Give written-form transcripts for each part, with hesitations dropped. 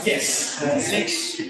Yes, six.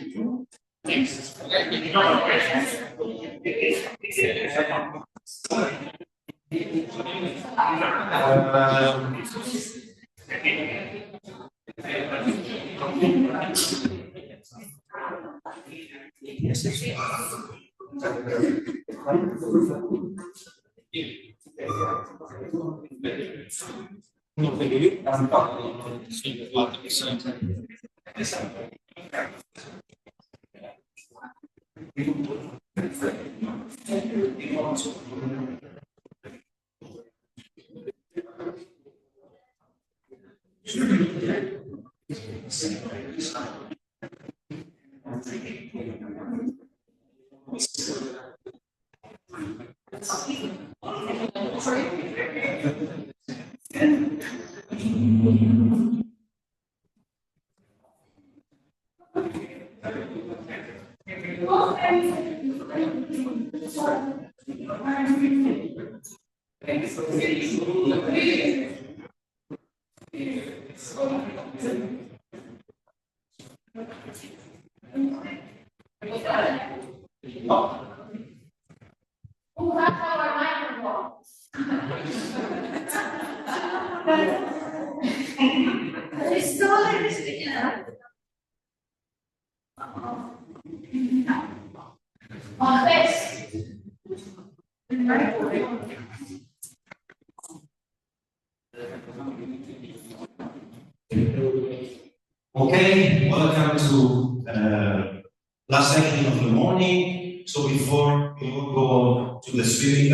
Okay, welcome to last section of the morning. So before we will go to the swimming,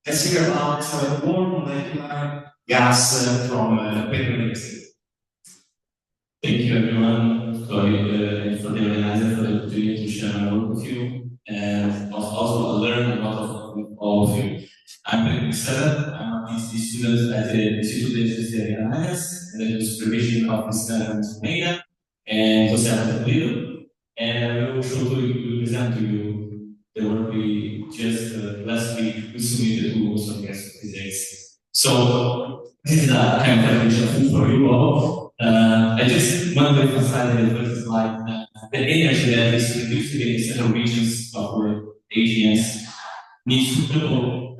let's hear about warm molecular gas from Pedro Henrique Cezar. Thank you everyone for the organizer for the opportunity to share my work with you, and also learn a lot of all of you. I'm Pedro Henrique Cezar. I'm a PhD student at the Instituto de Engenharia Análise and the supervision of Mr. Maura and José Iván, and I will present to you the work we just last week we submitted to also guest physics. So this is a kind of presentation for you all. I just want to emphasize in the first slide the energy that is produced in the central regions of our AGNs needs to couple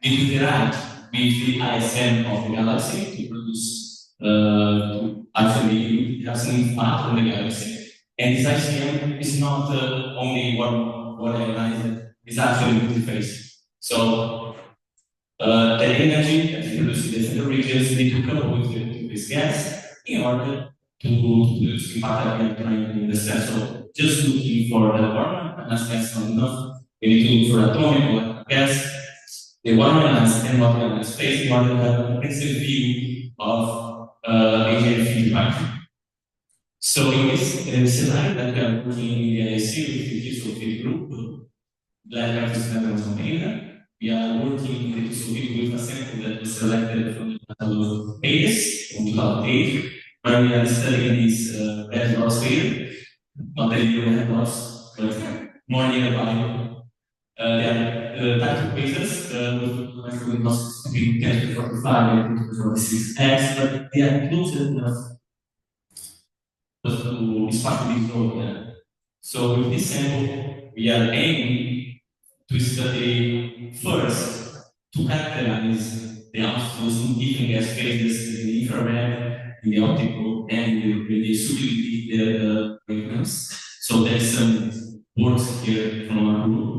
interact with the ISM of the galaxy to produce, to actually have some impact on the galaxy. And this ISM is not only one ionized, it's actually multi-phase. So the energy that is produced in the central regions need to couple with this gas in order to produce impact in the sense of just looking for the warmer, and as gas not enough, we need to look for atomic or gas. The one-ionized and not-ionized space in order to have a comprehensive view of AGN feedback. So in this scenario that we are working in the IC with the Kiloparsec group, Galactic from Maura, we are working in the Kiloparsec with a sample that was selected from the catalog ACE from 2008, where we are studying this red loss sphere, not the red loss, but more nearby. There are types of phases with loss between 10 to 45 and 10 to 46x, but they are close enough to this part of this road. So with this sample, we are aiming to study first to characterize the outflows in different gas phases in the infrared, in the optical, and in the subtlety wavelengths. So there is some works here from our group.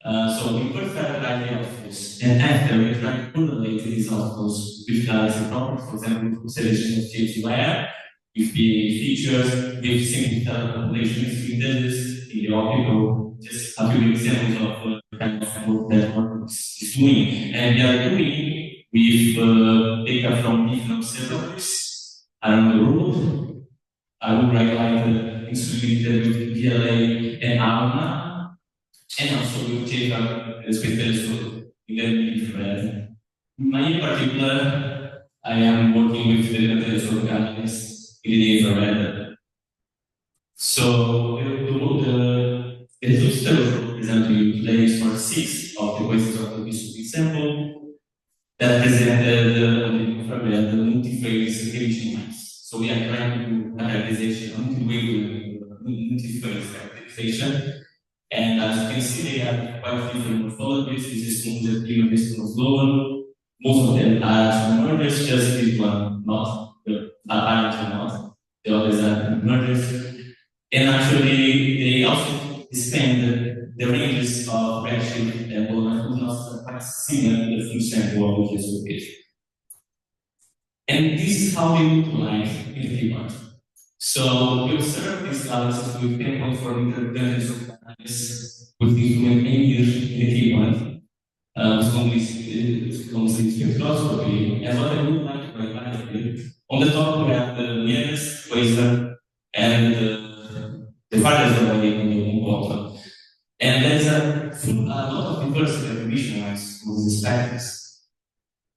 So we first characterize the outflows, and after we try to correlate these outflows with galaxy properties, for example, with consideration of JWST, with the features, with simple populations, we did this in the optical, just a few examples of the kind of work that work is doing. And we are doing with data from different observatories around the world. I would highlight insulated with PLA and ALMA, and also with JWST space telescope in the infrared. In particular, I am working with the telescope analysis in the infrared. So the results that I will present to you today is for 6 of the questions of the BSUB sample. that present the multi-phase activation lines. So we are trying to do characterization multi-phase characterization. And as you can see, they have quite different morphologies. This is conjective, this is global. Most of them are actually mergers, just this one, not the apparent not. The others are mergers. And actually, they also expand the ranges of redshift and Boltzmann are quite similar to the Fischer work we just looked. And this is how they look like in the keyboard. So we observe these galaxies with 10.4 meter distance of analysis with the instrument EMIR in the keyboard, with only spectroscopy, and what they look like quite nicely. On the top, we have the nearest quasar and the farthest away in the bottom. And there's a lot of diversity of emission lines with these spectrums.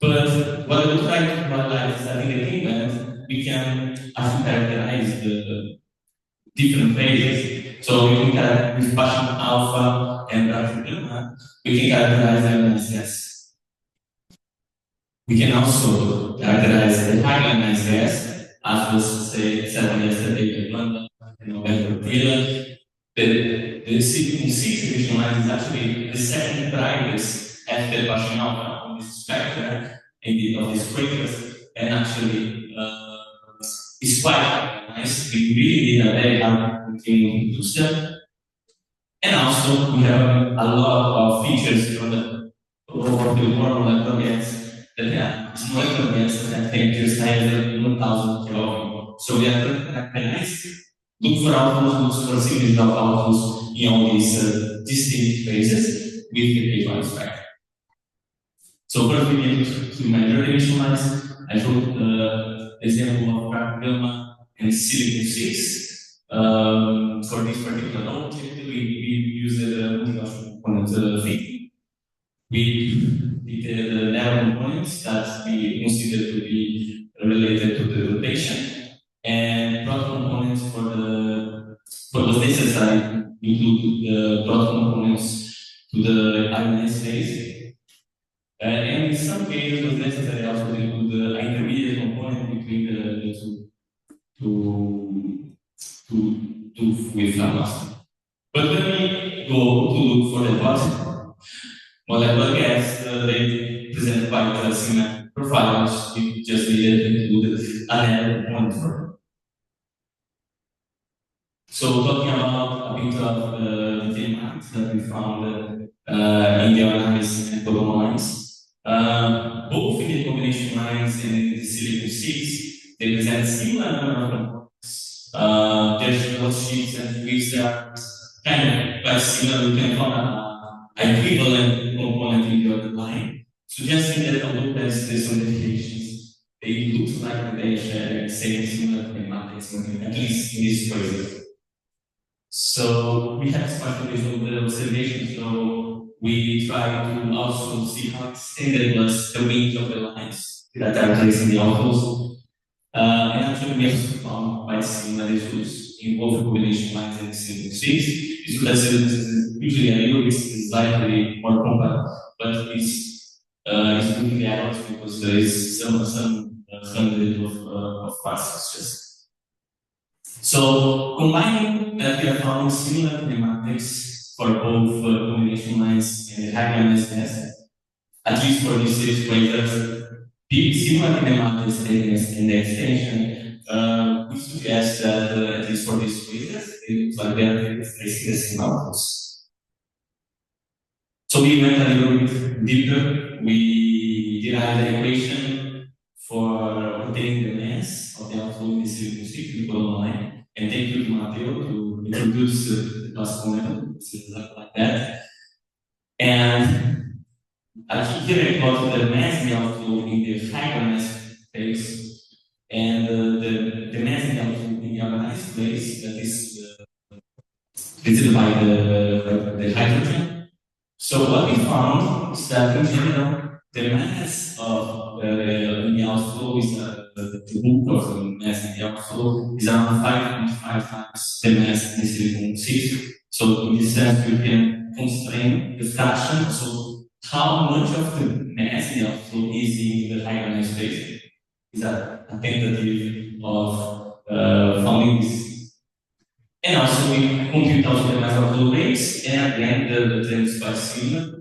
But what I would like to highlight is that in the keyboard, we can actually characterize the different phases. So we can characterize with partial alpha and partial gamma, we can characterize them as gas. We can also characterize the high-ionized gas, as was said yesterday by London and November Taylor. The Zihuagn emission line is actually the second brightest after partial alpha on this spectrum of this craters, and actually it's quite nice. We really need a very hard continuum to step. And also we have a lot of features from the more molecular gas that have molecular gas that have temperatures higher than 1000 Kelvin. So we have to recognize, look for outflows, look for signals of outflows in all these distinct phases with the K5 spectrum. So first we need to measure the emission lines. I showed the example of carbon gamma and silicon-6. For this particular object, we use the multi-option component thinking. We did the narrow components that we consider to be related to the rotation, and broad components for the necessary include the broad components to the ionized phase. And in some cases, it was necessary also to include the intermediate component between the two with mass. But when we go to look for the bottom molecular gas, they present quite similar profiles. We just needed to include a narrow component for them. So talking about a bit of the dynamics that we found in the analysis and global lines. Both in the combination lines and in the silicon-6, they present similar number of components. There's both sheets and waves that are kind of quite similar. We can find an equivalent component in the other line, suggesting that although there's some deviations, they look like they share the same similar thematics, at least in this way. So we have specialized on the observation, so we try to also see how extended was the range of the lines that are placed in the outflows. And actually we also found quite similar results in both combination lines and silicon-6. Because usually a little bit slightly more compact, but it's really average because there is some hundred of passes just. So combining that we have found similar kinematics for both combination lines and high-ionized gas, at least for these 6 quasars, similar kinematics in the extension, we suggest that at least for these quasars, it looks like they are facing the same outputs. So we went a little bit deeper. We derived the equation for obtaining the mass of the outflow in the silicon-6 we put online. And thank you to Matteo to introduce the class model, like that. And actually here I got the mass in the outflow in the high-ionized phase, and the mass in the outflow in the ionized phase that is visited by the hydrogen. So what we found is that in general, the mass of the outflow is the bulk of the mass in the outflow is around 5.5 times the mass in the silicon-6. So in this sense, we can constrain the fraction. So how much of the mass in the outflow easy in the high-ionisation space. Is a tentative of founding this. And also we compute also the mass outflow rates, and again the trend is quite similar.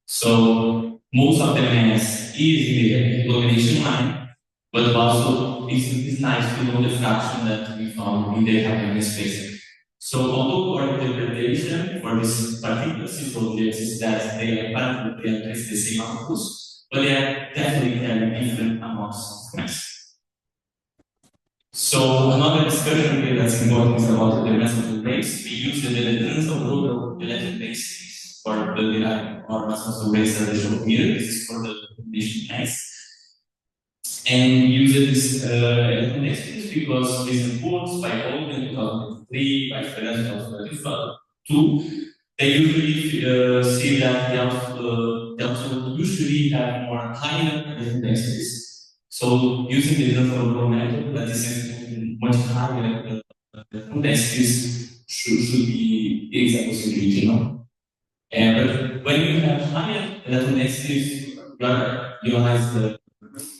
So most of the mass is in the illumination line, but also it's nice to know the fraction that we found in the high-ionisation space. So although our interpretation for this particular system objects is that they apparently represent the same outputs, but they are definitely carrying different amounts of mass. So another discussion here that's important is about the mass of the rays. We use the tensor electric basis for the or mass of the rays that I show here. This is for the condition S. And we use this electron density because these inputs by Old in 2003, by Ferenc in 2002, they usually see that they also usually have more higher electron densities. So using the tensor method, that is much higher densities should be the exact possibility, but when you have higher electron densities, you analyze the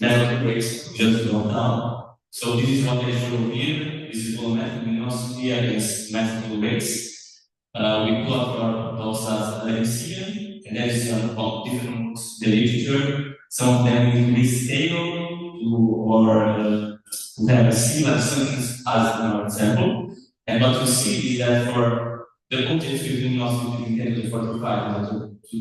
method rates just go down. So this is what I show here. This is all method luminosity against method rates. We plot our pulsars NLSy, and that is about different the literature. Some of them increase stable to have a similar sentence as in our example. And what you see is that for the objects with luminosity between 10 to 45 to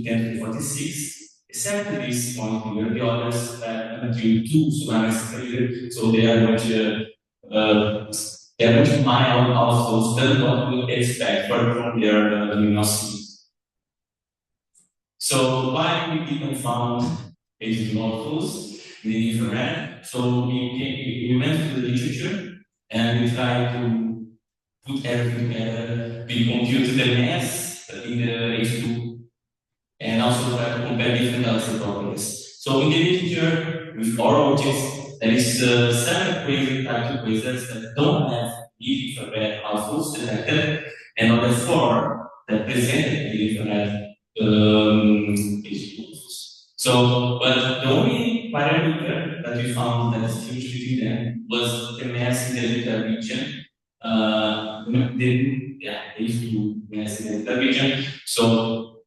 10 to 46, except this point here, the others until 2 supranational, so they are much mild also than what we expect from their luminosity. So why we didn't found basic outflows in the infrared? So we went to the literature and we tried to put everything together. We computed the mass in the H2 and also try to compare different galaxy properties. So in the literature, with our objects, there is 7 crazy type of quasars that don't have infrared outflows detected, and other 4 that presented the infrared So, but the only parameter that we found that distinguished between them was the mass in the little region. The mass in the little region. So,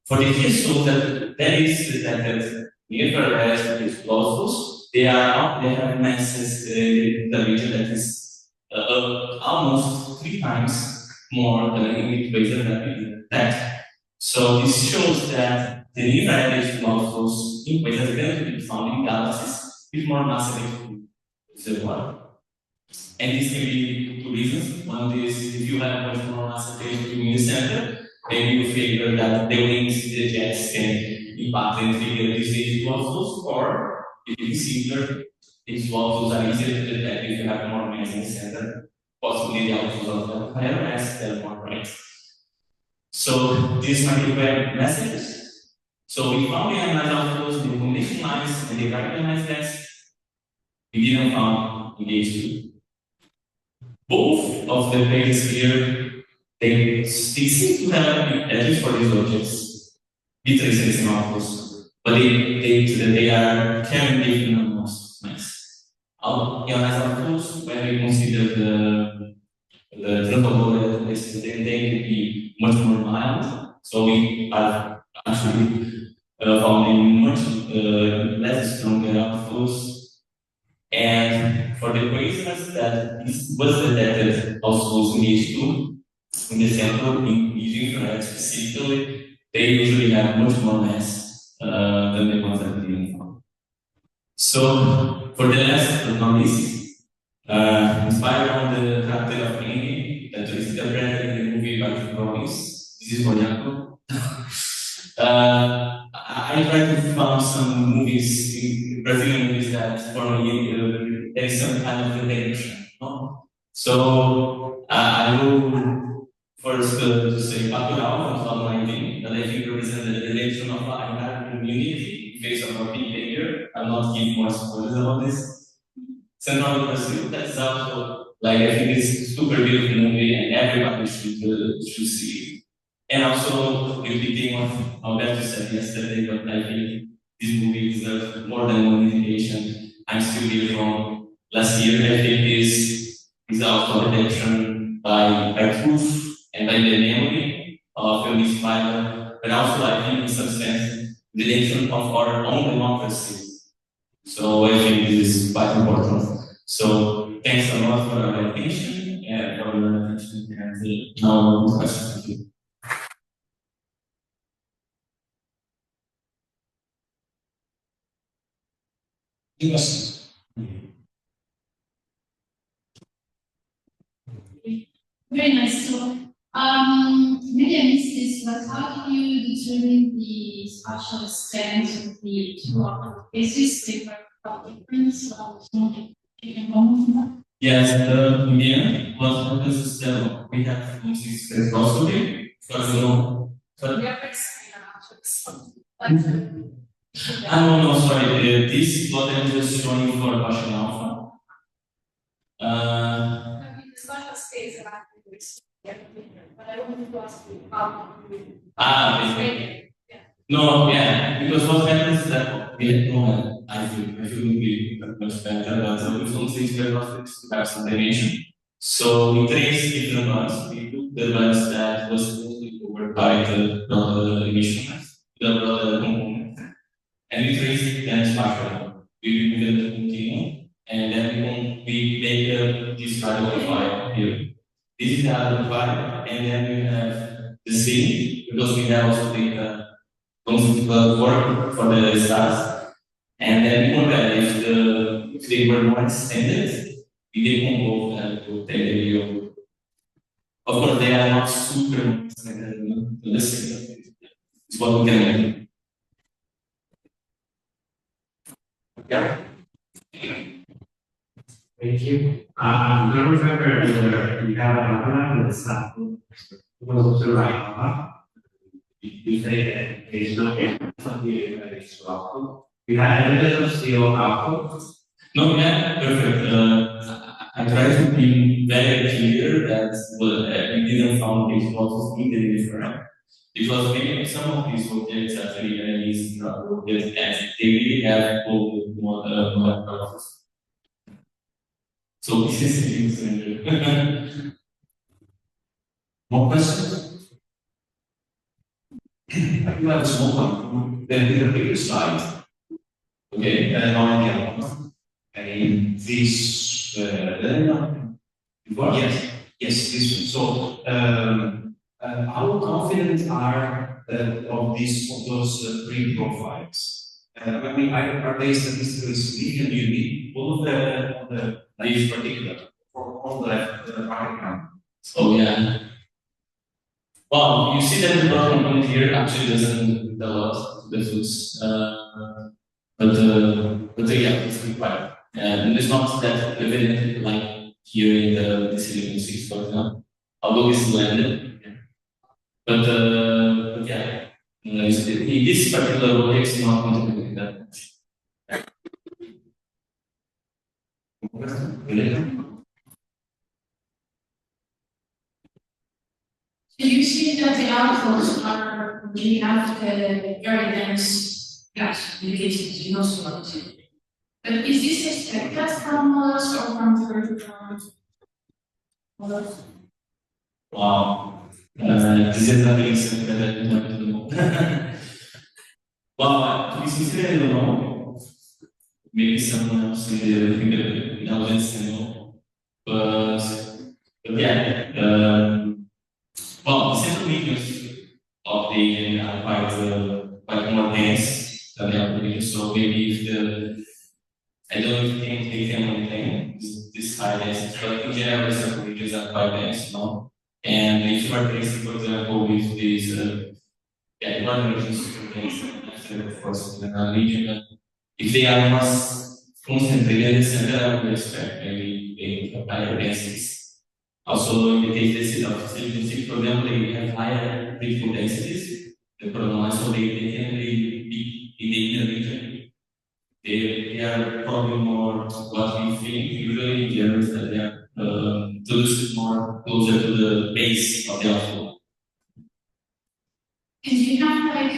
for the crystals that is detected infrared explosives, they have masses in the region that is almost 3 times more than in the quasar that we detect. So this shows that the infrared explosives in quasars are going to be found in galaxies with more massive reservoir. And this can be 2 reasons. One is if you have much more massive in the center, then you figure that the wings, the jets can impact and trigger these explosives, or if it's simpler, explosives are easier to detect if you have more mass in the center. Possibly the outflows of the higher mass, they're more bright. So this might be messages. So we found the ionized outflows in the combination lines and the ionized gas. We didn't found in the H2. Both of the pages here, they seem to have, at least for these objects, bitrace outflows, but they are carrying different amounts of mass. Ionized outflows, when we consider the transformer, they tend to be much more mild. So we are actually found much less stronger outflows. And for the quasars that was detected also in H2, in the sample, in infrared specifically, they usually have much more mass than the ones that we didn't found. So for the last but not least, inspired on the character of Amy that is interpreted in the movie by Promise, this is Zihuagn. I tried to find some movies, Brazilian movies that for me there is some kind of connection. So I will first to say Bacurau from 2019 that I think represents the relation of our entire community in face of our behavior. I'm not giving more spoilers about this. Central Brazil, that's also like I think it's a super beautiful movie and everybody should see it. And also repeating what Alberto said yesterday, but I think this movie deserves more than one indication. I'm still here from last year. I think this is outflow detection by proof and by the memory of this file, but also I think in some sense the detection of our own democracy. So I think this is quite important. So thanks a lot for your attention and now questions. Yes. Very nice. So, maybe I missed this, but how do you determine the spatial extent of the two output cases? Different. Yes, the MEGARA was because we have this spectroscopy. So, no, sorry. This what I'm just showing for partial alpha. No, yeah, because what happens is that we had no, I feel would be much better, but we don't see spectroscopics to have some dimension. So we trace different ones. We took the ones that was mostly covered by the emission, the component, and we trace it then spatially. We remove the continuum, and then we make this radical file here. This is the radical file, and then we have the scene, because we have also data work for the stars, and then we compare if they were more extended, we decompose and to take the video. Of course, they are not super extended to the same. It's what we can do. Yeah. Thank you. I remember we have another example. It was the right. You say that there is no output. We have evidence of still output. No, yeah, perfect. I tried to be very clear that we didn't found these plots in different. Because maybe some of these objects actually are these objects and they really have all more process. So this is the More questions? I do have a small one. Then the previous slide. Okay, on the other one. And this, yes, this one. So, how confident are of those three profiles? I mean, are they statistically significant? You need all of the these particular for all the right count. So yeah. Well, you see that the broad component here actually doesn't tell us the foods, but yeah, it's required. And it's not that evident like here in the silicon 6, for example, although it's blended. But yeah, in this particular object, it's not contributing that much. So you see that the outflows are really have very dense gas indications in those ones. But is this expected from models or from third models? Wow. This is nothing except that well, to be sincere, I don't know. Maybe someone else in the audience can know. But yeah, well, the central mediums of the AGN are quite more dense than the other mediums. So maybe if I don't know if they can maintain this high density, but in general, the central mediums are quite dense, no? And if you are tracing, for example, with these, one region super dense, of course, in a region, if they are more concentrated in the center, I would expect maybe a higher densities. Also, in the case of silicon 6, for example, they have higher critical densities. The problem is so they can be in the inner region. They are probably more what we think usually in general is that they are produced more closer to the base of the outflow. And do you have like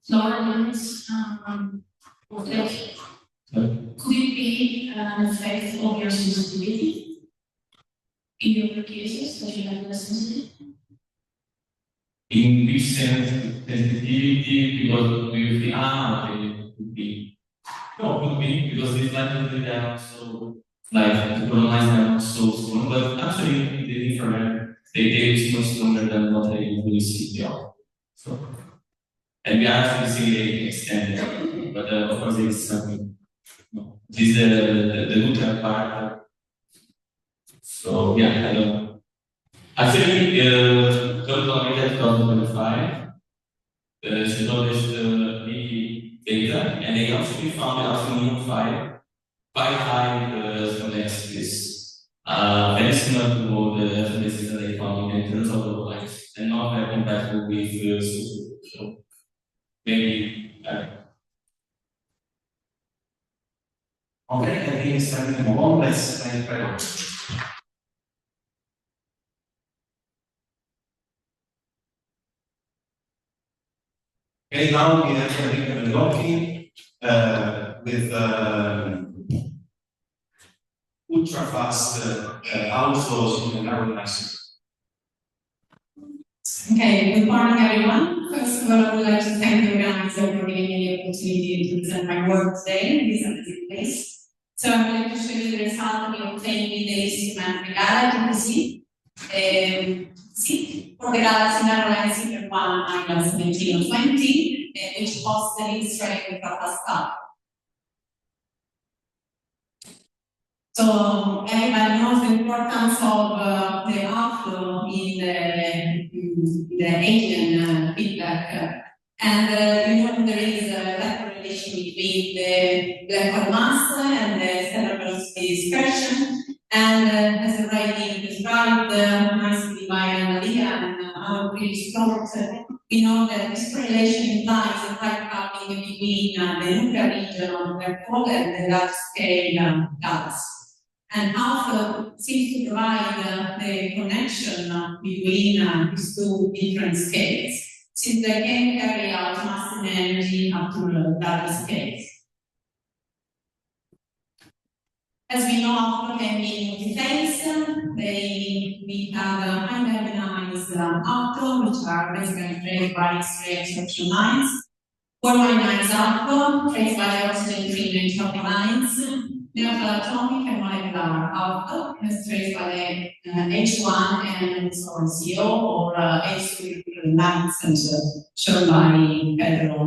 lower limits could it be an effect of your sensitivity in your cases that you have less sensitivity? In which sense sensitivity? Because we think, okay, could be. No, could be, because these lenses they are not so, like, the colonize are not so strong, but actually, the infrared, they is much stronger than what I usually see here. So, and we are actually seeing it extended, but of course, it's something. No. This is the good part. So, yeah, I don't know. Actually, third committee 2025, she published the data, and they actually found the outflow 5 quite high complexities. Very similar to the complexities that they found in terms of the lights, and not very compatible with so maybe. Okay, I think it's time to move on. Let's thank Pedro. Okay, now we have Enrica Bellocchi with ultra-fast outflows in the neurolysis. Okay, good morning everyone. First of all, I would like to thank the organizer for giving me the opportunity to present my work today in this amazing place. So I'm going to show you the result we obtained with the instrument MEGARA IFU. For the Galaxy NLSy1 IRAS17020+4544, which was the X-ray UFO. So everybody knows the importance of the outflow in the AGN feedback. And you know there is that correlation between the black hole mass and the stellar velocity dispersion. And as already described nicely by Maria and our previous talk, we know that this correlation implies a tight coupling between the nuclear region of the black hole and the large scale galaxy. And outflow seems to provide the connection between these two different scales, since they can carry out mass and energy up to larger scales. As we know, outflow can be multi-phase. We have high-ionized outflow, which are basically traced by X-ray absorption lines. Ionized outflow, traced by the oxygen-free entropy lines. Neoplatonic and molecular outflow, as traced by the H1 and CO or H2 lines, shown by Pedro.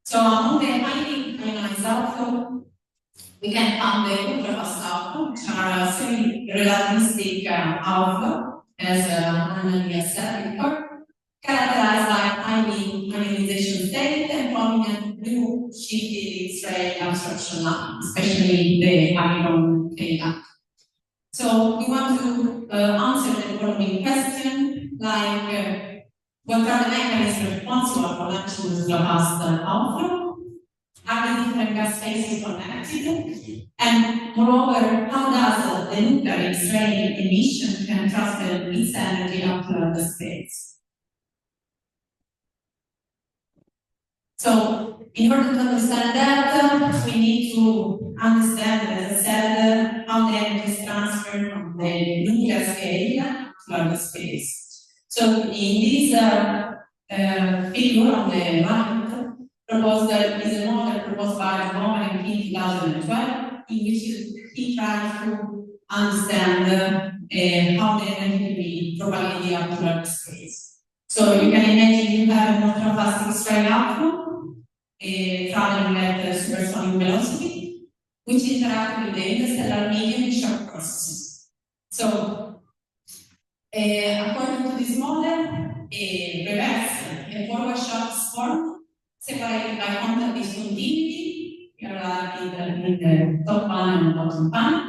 So among the highly ionized outflow, we can find the ultra-fast outflow, which are semi-relativistic outflow, as Maria said before, characterized by highly ionization state and prominent blue shifted X-ray absorption line, especially the iron data. So we want to answer the following question, like what are the mechanisms responsible for natural ultra-fast outflow? Are the different gas phases connected? And moreover, how does the nuclear X-ray emission can transfer its energy up to the space? So, in order to understand that, we need to understand, as I said, how the energy is transferred from the nuclear scale to the space. So, in this figure on the right, is a model proposed by Maura in 2012, in which he tries to understand how the energy will be propagated up to the space. So you can imagine you have an ultra-fast X-ray outflow traveling at supersonic velocity, which interacts with the interstellar medium in short processes. So, according to this model, a reverse and forward shocks form separated by contact discontinuity, here in the top panel and bottom panel.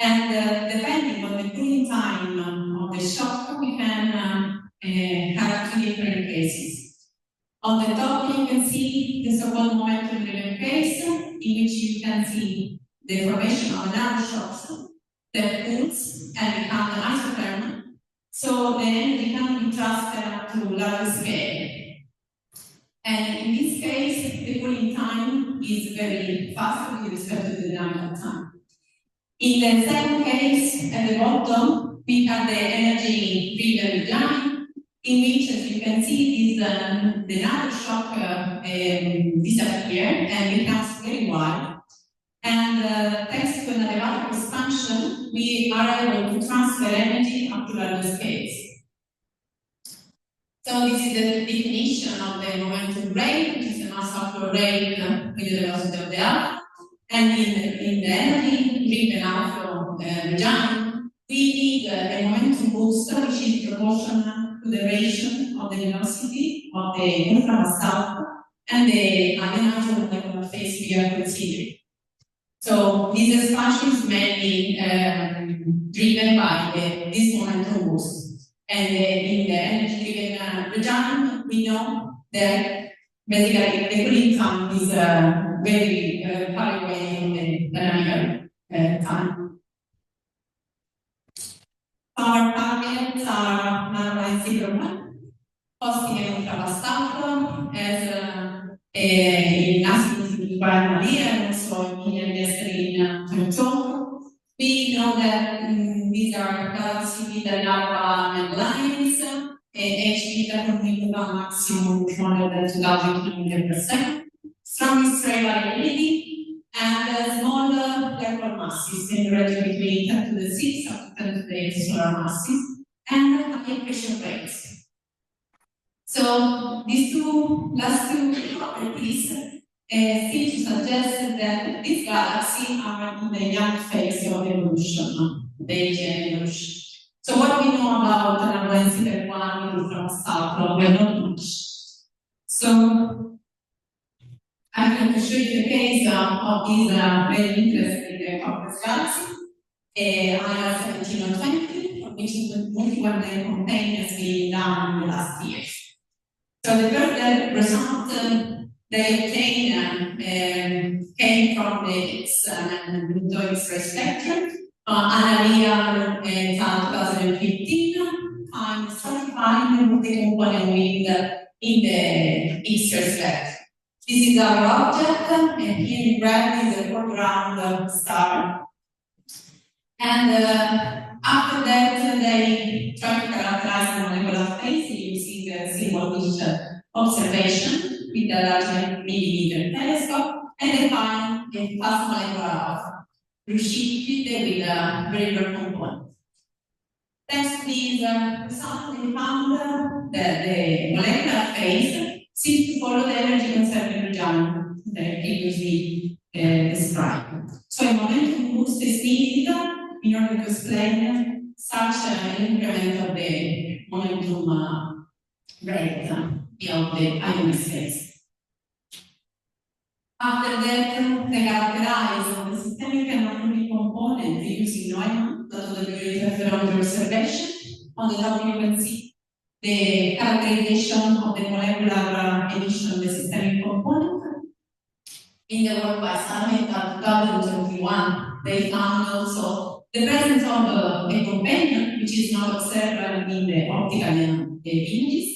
And depending on the cooling time of the shock, we can have two different cases. On the top, you can see the so-called momentum-driven case, in which you can see the formation of large shocks that cools and become isothermal. So the energy can be transferred to larger scale. And in this case, the cooling time is very fast with respect to the dynamical time. In the second case, at the bottom, we have the energy-driven design, in which, as you can see, is the nano shock disappear and becomes very wide. And thanks to an elevator expansion, we are able to transfer energy up to larger scales. So this is the definition of the momentum rate, which is the mass outflow rate with the velocity of the alpha. And in the energy-driven outflow regime, we need a momentum booster, which is proportional to the ratio of the velocity of the ultramass alpha and the ionized molecular phase we are considering. So this expansion is mainly driven by this momentum boost. And in the energy-driven regime, we know that basically the cooling time is very far away from the dynamical time. Our targets are NLSy Zihuagn, positive and ultravast alpha, as in asking Maura and also in yesterday. We know that these are galaxy beta alpha and lines, H beta can be a maximum 200,000 km/s, strong X-ray variability, and small level masses in the range between 10 to the 6 up to 10 to the 8 solar masses, and high pressure rates. So these last two properties seem to suggest that these galaxies are in the young phase of evolution, the AGN evolution. So what we know about NLSy Zihuagn from Stephan, we not much. So I'm going to show you the case of these very interesting complex galaxies, IRAS17020, which multi-one campaign has been done in the last years. So the first result they came from the X-ray spectrum, Analia 2015, and stratified the multi-component wind in the X-ray spectrum. This is our object, and here in red is a foreground star. And after that, they try to characterize the molecular phase using the single Fischer observation with the large millimeter telescope, and they find a fast molecular alpha, fitted with a variable component. Thanks to these results, they found that the molecular phase seems to follow the energy conserving regime that previously described. So a momentum boost is needed in order to explain such an increment of the momentum rate of the ionized phase. After that, they characterize the systemic and non-unique component using Neumann, the interferometer observation. On the top, you can see the characterization of the molecular emission of the systemic component. In the work by Seyfert in 2021, they found also the presence of a companion, which is not observed in the optical images.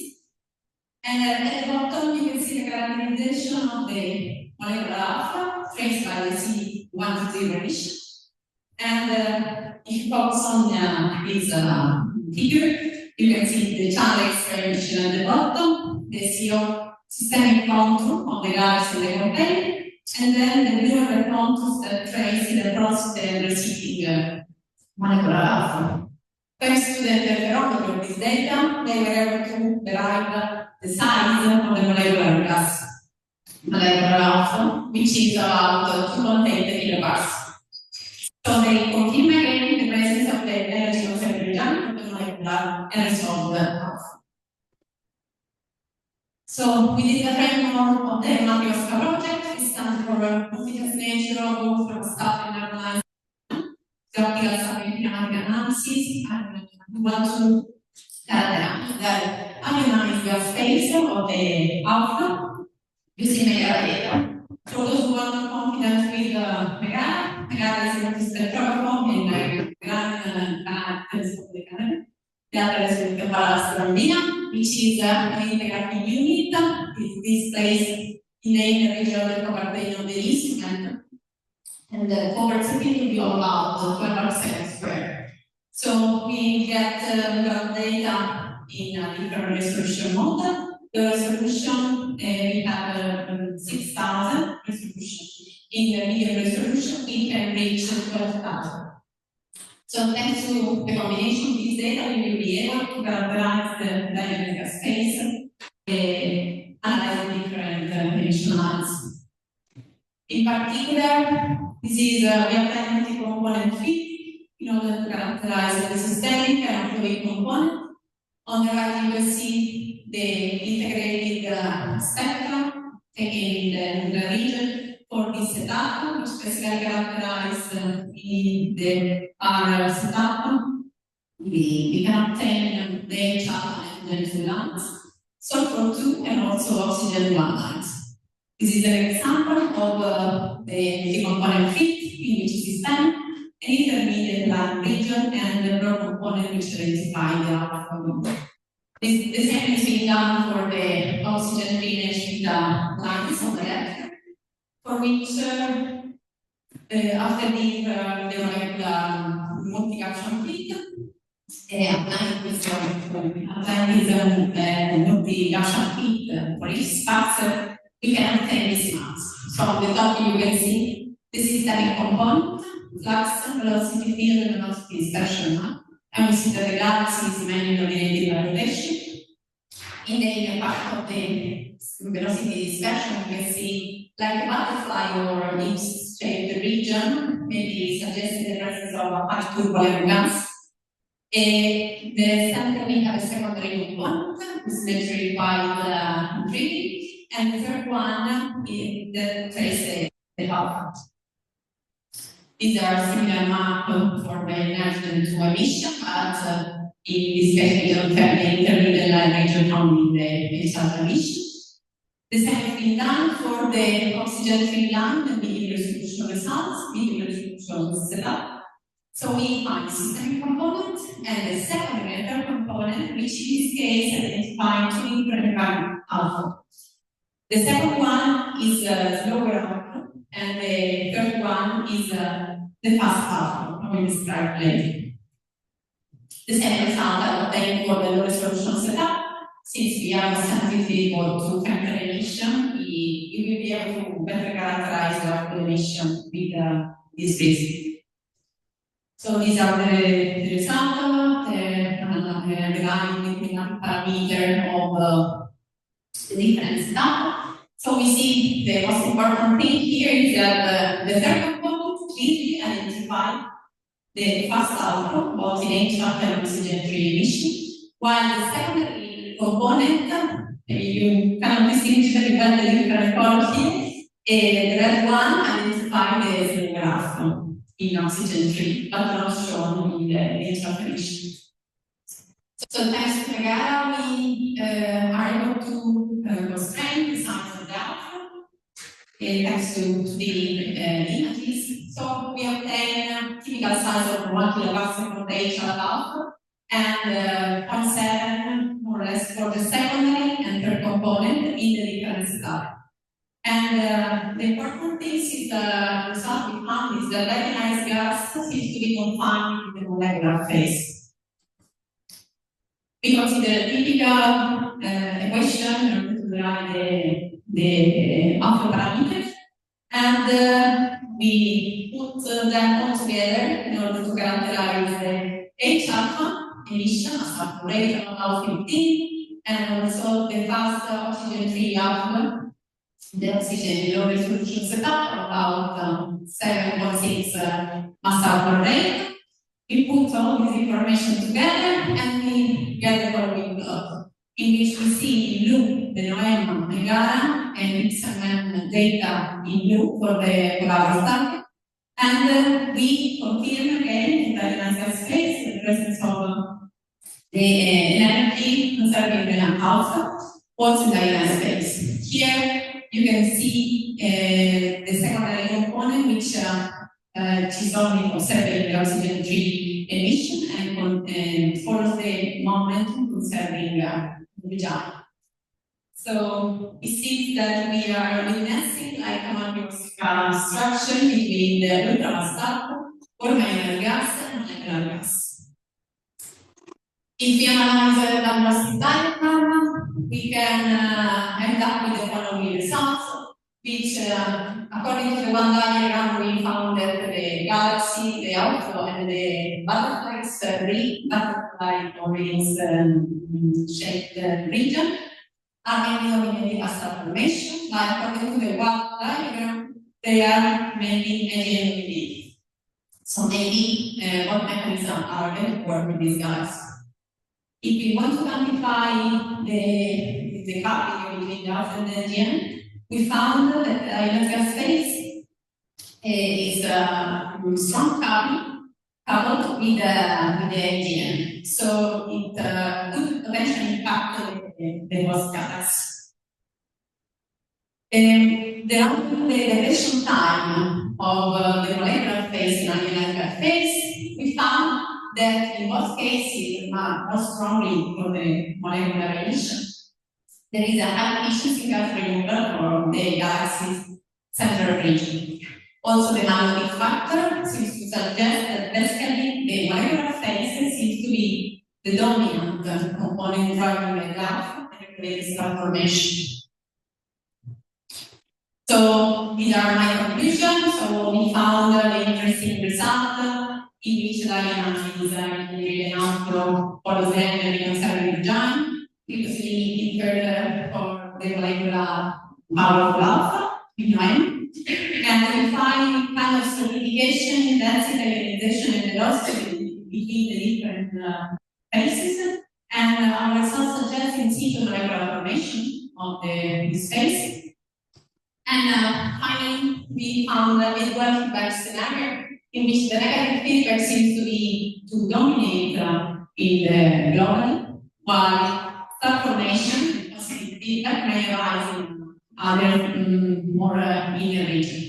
And at the bottom, you can see the characterization of the molecular alpha traced by the C1 emission. And if you focus on this figure, you can see the channel X-ray emission at the bottom, the CO systemic contour of the galaxy they contain, and then the blue are the contours that trace the process the receiving molecular alpha. Thanks to the interferometer of this data, they were able to derive the size of the molecular gas, molecular alpha, which is about 2.8 kiloparsec. So they confirm again the presence of the energy conserving regime of the molecular and resolve the alpha. So within the framework of the MEGARA project, we stand for continuous nature of from stuff and analyze the optical subkinetic analysis, and we want to that ionized gas phase of the outflow using MEGARA data. For those who are not confident with MEGARA, MEGARA is a multi-spectrograph in Grand telescope de Canada. The other is with the Pallas, which is an integrating unit is this place in the region covered by Unveiling and covers a period of about 12 seconds square. So we get data in a different resolution mode. The resolution, we have 6,000 resolution. In the medium resolution, we can reach 12,000. So thanks to the combination of these data, we will be able to characterize the dynamic space, analyze different emission lines. In particular, this is we apply multi-component fit in order to characterize the systemic and fluid component. On the right, you will see the integrated spectrum taken in the region for this setup, which specifically characterized in the RL setup. We can obtain the HF and the lines, sulfur 2 and also oxygen 1 lines. This is an example of the component fit in which system, an intermediate line region, and the broad component which identify the outflow. The same is being done for the oxygen finish with the lines on the left, for which after the molecular multi-action fit, applying this multi-action fit for each space, we can obtain this mass. So on the top you can see the systemic component, flux, velocity field, and velocity dispersion. And we see that the galaxy is mainly dominated by rotation. In the inner part of the velocity dispersion, you can see like a butterfly or ellipse-shaped region, maybe suggesting the presence of a high turbulent gas. The center we have a secondary component, symmetry by the and the third one is the trace the half. These are similar map for the energy to emission, but in this case we don't have the intermediate line region only the initial emission. The same has been done for the oxygen free line, the medium resolution results, medium resolution setup. So we find the systemic component and the secondary and third component, which in this case identify two different outflows. The second one is slower outflow, and the third one is the fast outflow, I will describe later. The same result I obtained for the low resolution setup. Since we have a sensitivity to chemical emission, we will be able to better characterize the emission with this risk. So these are the results, the line between parameter of the different stuff. So we see the most important thing here is that the third component clearly identifies the fast outflow, both in HF and oxygen-free emission, while the secondary component, you cannot distinguish very well the different colors here. The red one identifies the graph in oxygen-free, but not shown in the HF emission. So thanks to MEGARA, we are able to constrain the size of the outflow, thanks to the images. So we obtain a typical size of 1 kiloparsec of the HF outflow and 0.7 more or less for the secondary and third component in the different setup. And the important thing is the result we found is that ionized gas seems to be confined in the molecular phase. We consider a typical equation in order to derive the outflow parameters, and we put them all together in order to characterize the H-alpha emission as a rate of about 15, and also the fast oxygen-free outflow, the oxygen low resolution setup about 7.6 mass outflow rate. We put all this information together and we get the following plot, in which we see in blue the NOEMA, MEGARA, and XMM data in blue for the collaborative target. And we confirm again in the ionized space the presence of the energy conserving the alpha also in the ionized space. Here you can see the secondary component, which is only observing the oxygen-free emission and follows the momentum conserving the giant. So it seems that we are witnessing like a macroscopic structure between the ultramass or minor gas and molecular gas. If we analyze the diagnostic diagram, we can end up with the following results, which, according to the one diagram, we found that the galaxy, the outflow, and the butterflies, butterfly shaped region are mainly dominated by star formation, but according to the one diagram, they are mainly AGN-Driven. So maybe what mechanisms are going to work with these galaxies? If we want to quantify the coupling between the alpha and the AGN, we found that the ionized gas phase is a strong coupling coupled with the AGN. So it could potentially impact the host galaxy. The deviation time of the molecular phase in ionized gas phase, we found that in both cases, more strongly for the molecular emission, there is a high efficiency gas removal for the galaxy's central region. Also, the magnetic factor seems to suggest that basically the molecular phase seems to be the dominant component driving the graph and regulating star formation. So these are my conclusions. So we found an interesting result in which the dynamics is an outflow for the very conservative design, because we inferred for the molecular power of alpha, and we find kind of stratification in density, ionization, and velocity between the different phases. And our results suggest in situ molecular formation of the space. And finally, we found a dual feedback scenario in which the negative feedback seems to dominate in the global, while star formation, positive feedback, may arise in other more inner region.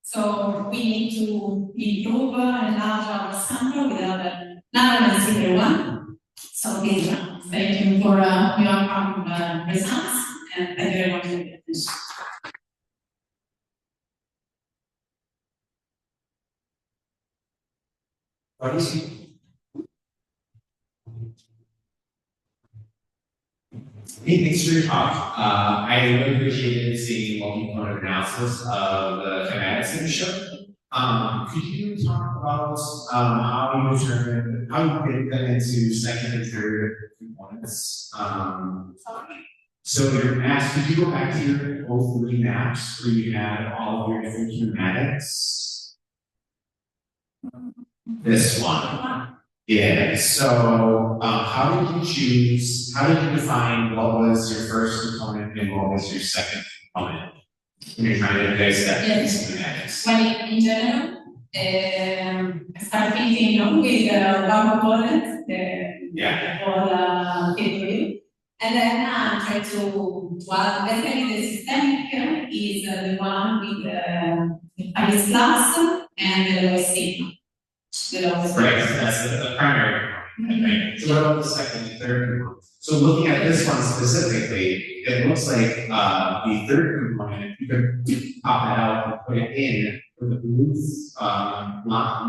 So we need to improve and enlarge our sample with another non-simple one. So please stay tuned for your results, and thank you very much for your attention. Hey, thanks for your talk. I really appreciated seeing multi-component analysis of the kinetics in the show. Could you talk about how you determine, how you get them into second and third components? So your maps, could you go back to your O3 maps where you had all of your different kinematics? This one. Yeah, so how did you choose, how did you define what was your first component and what was your second component when you're trying to dissect these kinematics? Well, in general, I started thinking with one component, for the theory, and then I tried to add basically the systemic is the one with the highest class and the lowest sigma. Right, that's the primary component. Right? So what about the second and third component? So looking at this one specifically, it looks like the third component, you could pop that out and put it in with the blue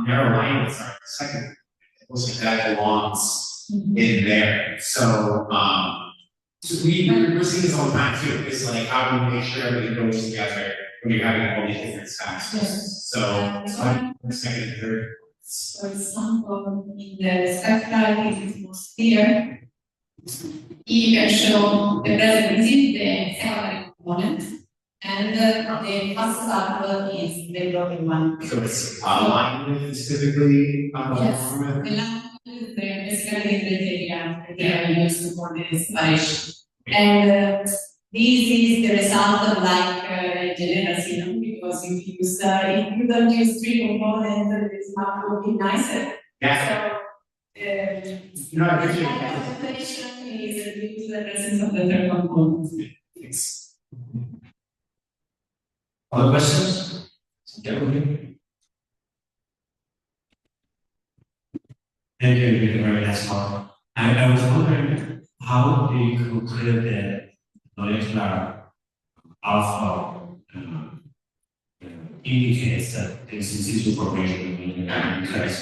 narrow line that's our second. It looks like that belongs in there. So we're seeing this all the time too. It's like how do we make sure everything goes together when you're having all these different stacks? Yes. So second and third. For example, in the spectral, it is most clear. You can show the present within the secondary component, and the first sample is the broken one. So it's aligned with typically yes, the line is basically the criteria used for the separation. And this is the result of like general syndrome, because if you don't use three components, it's not looking nicer. Yeah. So the interpretation is due to the presence of the third component. Thanks. Other questions? Thank you, very nice talk. I was wondering how do you conclude that molecular outflow indicates that there is in situ formation because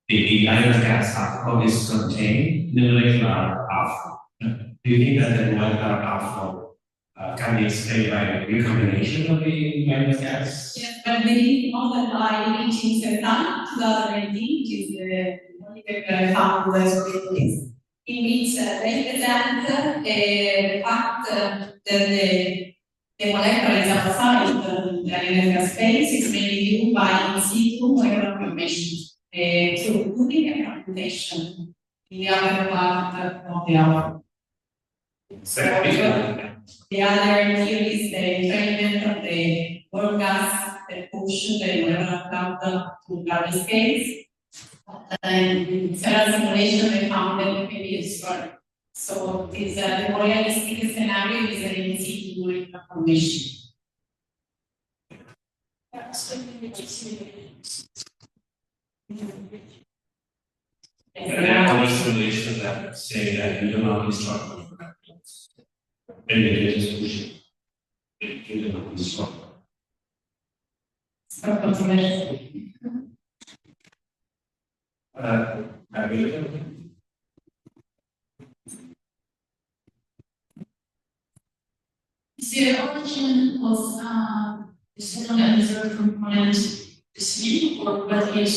the ionized gas outflow is contained in the molecular outflow. Do you think that the molecular outflow can be explained by a recombination of the ionized gas? Yes, but we know that by reaching Seyfert 2019, which is the molecular found release, in which they present the fact that the molecular is outside the ionized space is mainly due by in situ molecular formation. So putting a computation in the other part of the outflow. The other here is the entrainment of the work gas that push the molecular cloud to garbage space. And several simulations they found that it can be destroyed. So this the more realistic scenario is an in situ molecular formation. There are other simulations that say that you do not destroy molecular clouds. And it is pushing. You do not destroy. Is the origin of the second and third component the same, or what is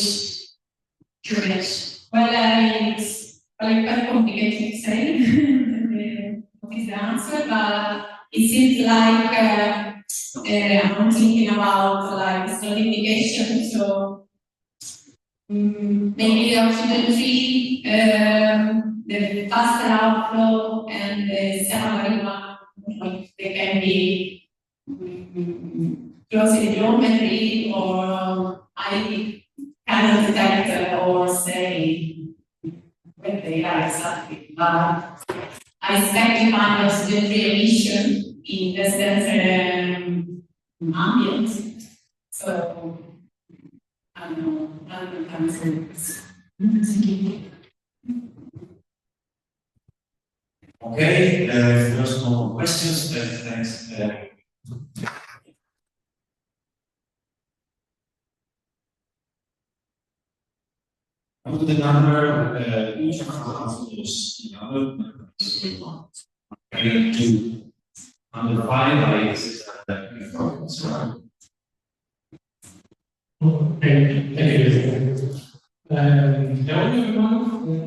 curious? Well, it's quite complicated to say what is the answer, but it seems like I'm thinking about like solidification, so maybe the oxygen-free, the faster outflow, and the secondary one, they can be close in geometry, or I cannot detect or say when they are exactly. But I expect to find oxygen-free emission in less dense ambient. So I don't know. I don't know how Okay, there's no more questions. Thanks. What is the number of each of the outflows? To under 5 by Thank you. The only one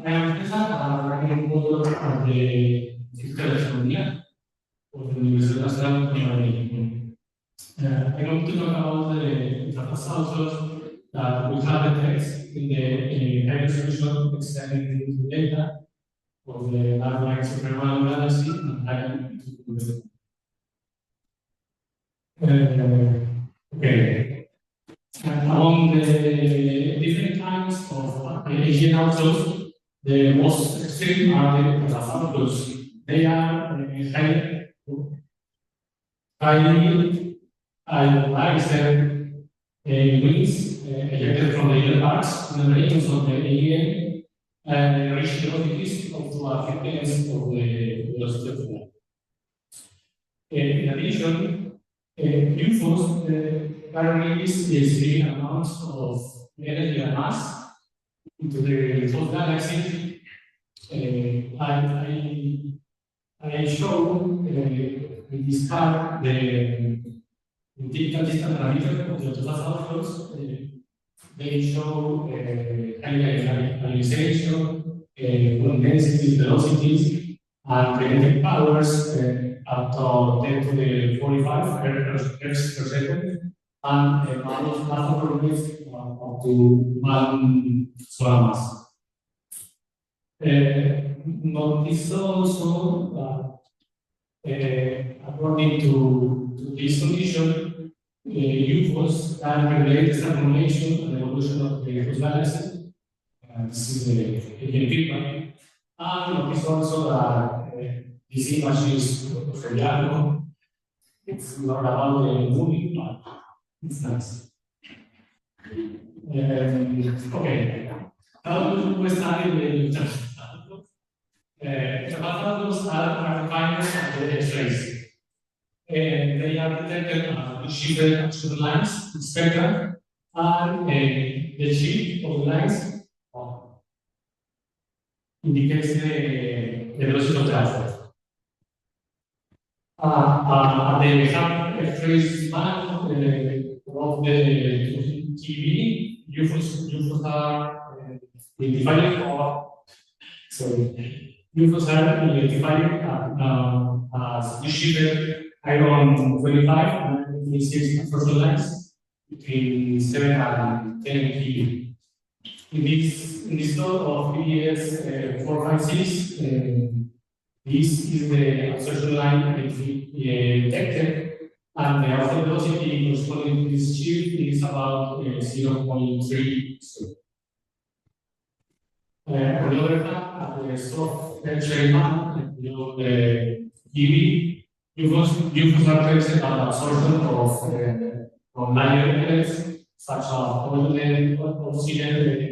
I am recommending of the Fischer of the University of Maura. I want to talk about the outflows that we have the text in the high resolution extending the data of the Galactic Superman galaxy and okay. Among the different kinds of AGN outflows, the most extreme are the outflows. They are highly ionized winds ejected from the inner parts in the regions of the AGN and reach velocities up to a frequency of the velocity of the light. In addition, UFOs can release significant amounts of energy and mass into the closed galaxy. I show in this part the typical distant parameter of the total outflows. They show high-ionisation, density, velocities, and kinetic powers up to 10 to the 45 hertz per second, and mass probabilities up to 1 solar mass. Notice also that according to this condition, UFOs can regulate the formation and evolution of the galaxy. This is the AGN-Driven. And notice also that this image is Friano. It's not about the movie, but it's nice. Okay. How do we study the Outflows are defined as the X-rays. They are detected as shifted action lines, spectra, and the shift of the lines indicates the velocity of the outflow. They have X-rays band of the TV. UFOs are identified as shifted iron 25 and 26 first lines between 7 and 10 kV. In this node of PDS 456, this is the absorption line detected, and the outflow velocity corresponding to this shift is about 0.3. On the other hand, at the soft X-ray band, below the EV, UFOs are present at absorption of lighter elements such as oxygen,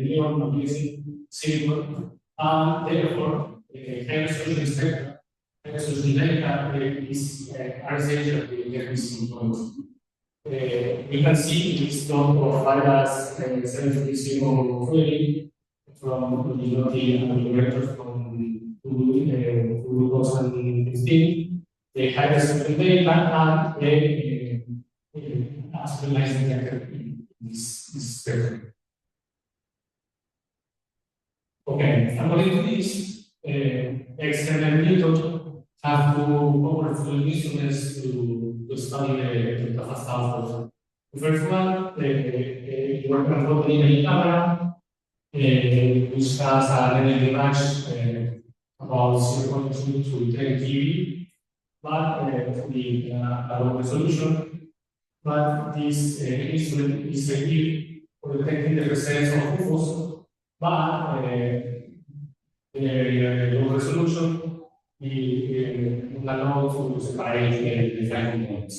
neon, magnesium, silicon, and therefore the high resolution spectra, high resolution data is RSH at the missing point. We can see this node of IRAS 73020 from the record from 2015. The high resolution data and the stabilizing detector in this spectrum. Okay, according to this, XMM-Newton have two powerful instruments to study the fast outflows. The first one, the work control imaging camera, which has an energy range about 0.2 to 10 kV, but with a low resolution. But this instrument is effective for detecting the presence of UFOs, but the low resolution will allow to separate the different components.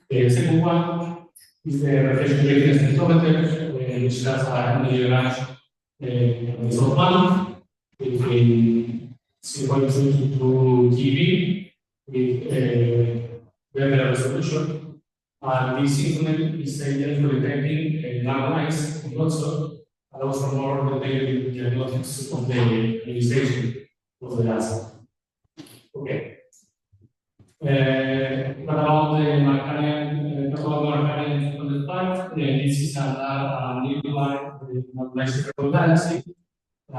The second one is the reflection rate spectrometer, which has an energy range of 1 between 0.2 to 2 kV with better resolution. And this instrument is ideal for detecting narrow lines and also allows for more detailed diagnostics of the ionization of the gas. Okay. What about the Markarian 205? This is a nearby galaxy, a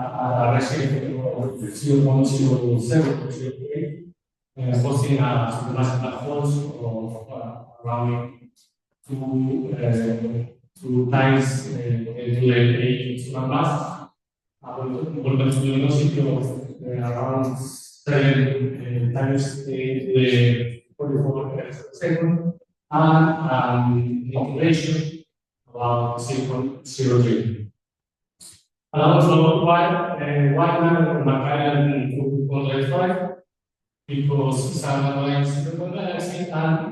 redshift of 0.0708, hosting a supermassive black holes of around 2 times the 8 mass, a voltage luminosity of around 7 times the 44 second, and integration about 0.03. And also, why Markarian 205? Because galaxies and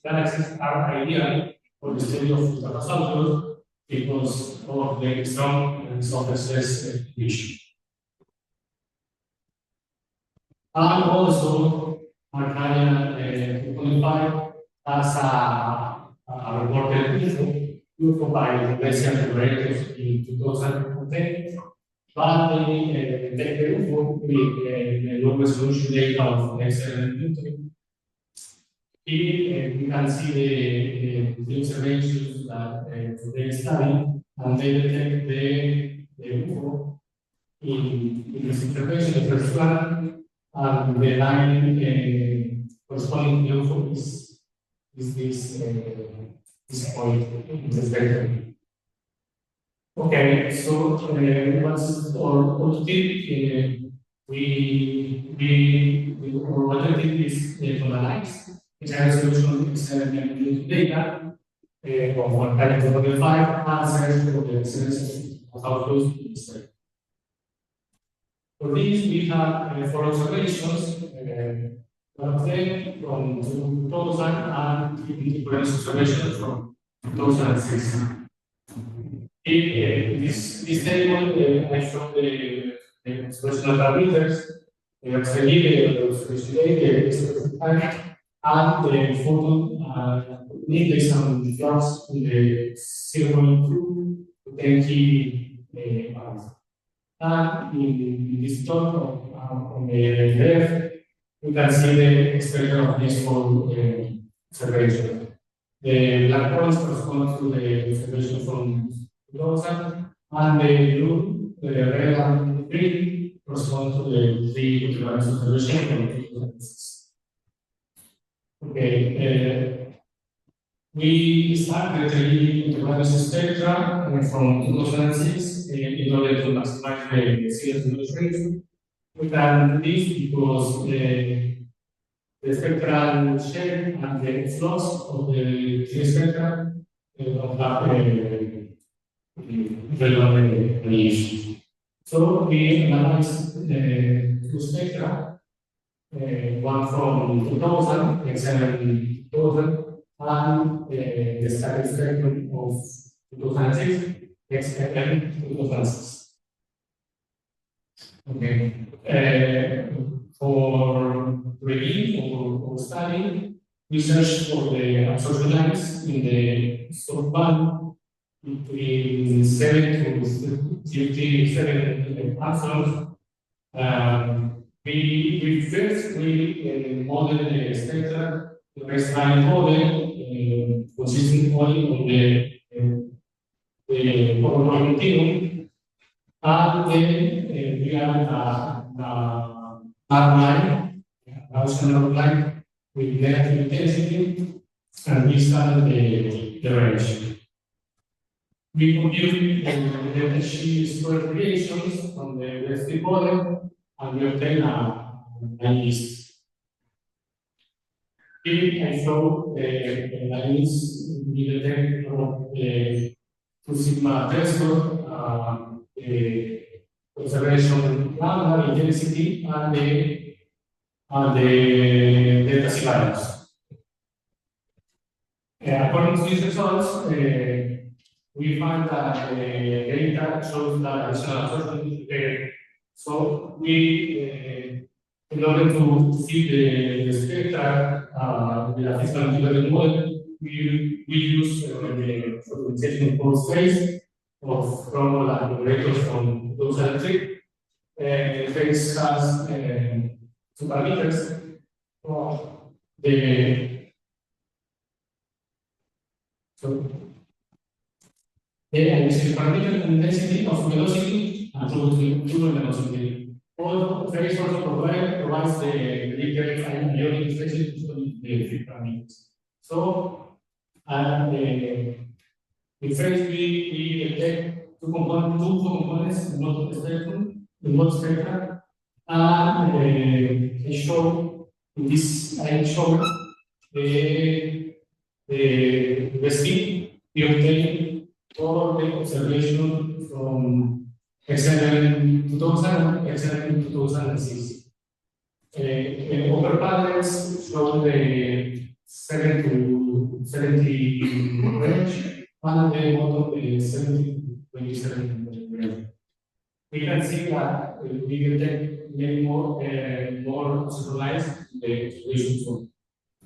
galaxies are ideal for the study of ultrasonics because of the strong and surfaceless emission. And also, Markarian 205 has a reported UFO by Special Operators in 2010. But they detected UFO with the low resolution data of XMM-Newton. Here we can see the observations that they study, and they detect the UFO in this intervention, the first one, and the line corresponding to UFO is this point in the spectrum. Okay, so what's our objective? We our objective is to analyze the high resolution XMM-Newton data of 1.5 and search for the sense of outflows in the spectrum. For this, we have 4 observations, one of them from 2000 and different observations from 2006. In this table, I show the observational parameters, the X-ray, the observation data, and the photon index and flux in the 0.2 to 10 key hours. And in this plot on the left, you can see the spectrum of this whole observation. The black points correspond to the observation from 2000, and the blue, the red and green correspond to the three observations from 2006. Okay, we started the interference spectra from 2006 in order to maximize the series rate. We can do this because the spectral shape and the flux of the spectra don't have relevant issues. So we analyzed two spectra, one from 2000, XMM-Newton, and the static spectrum of 2006, XMM-2006. Okay. For reading or studying, we search for the absorption lines in the stop band between 7 to 57 outflows. We first model the spectra, the baseline model, consisting only of the photon continuum, and then we have R9, Gaussian line with negative intensity, and we started the range. We compute the energy square variations from the JWST model, and we obtain a list. Here I show the lines we detect from the 2 sigma threshold, the observation lambda intensity, and the delta C values. According to these results, we find that the data shows that additional absorption is there. So we, in order to see the spectra with a physical integrated model, we use the optimization code space of chromal and operators from 2003. The space has two parameters for the parameter intensity of velocity and total velocity. All phase also provides the linear ionization to the three parameters. So, in phase we detect two components in both spectrum, and I show the speed we obtain for the observation from XMM-2000 and XMM-2006. Upper panels show the 7 to 70 range, and the bottom is 70 to 27 range. We can see that we detect many more centralized observations from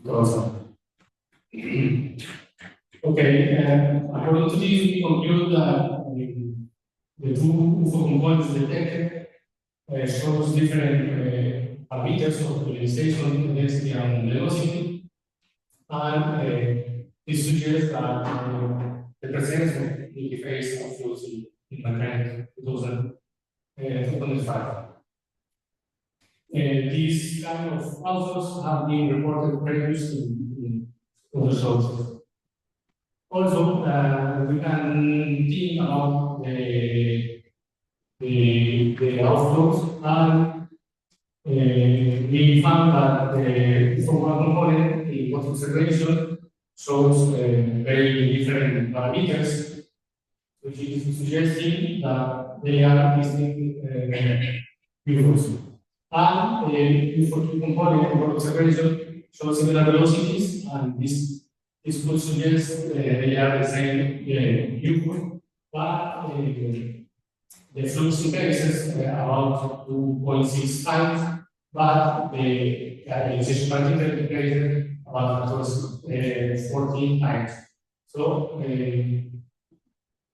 2000. Okay, according to this, we conclude that the two UFO components detected shows different parameters of ionization, density, and velocity, and this suggests that the presence of multi-phase outflows in magnetic 2005. These kind of outflows have been reported previously in other sources. Also, we can think about the outflows, and we found that the UFO component in both observation shows very different parameters, which is suggesting that they are distinct UFOs. And the UFO component in both observation shows similar velocities, and this could suggest they are the same UFO, but the flux increases about 2.6 times, but the ionization particle increases about 14 times. So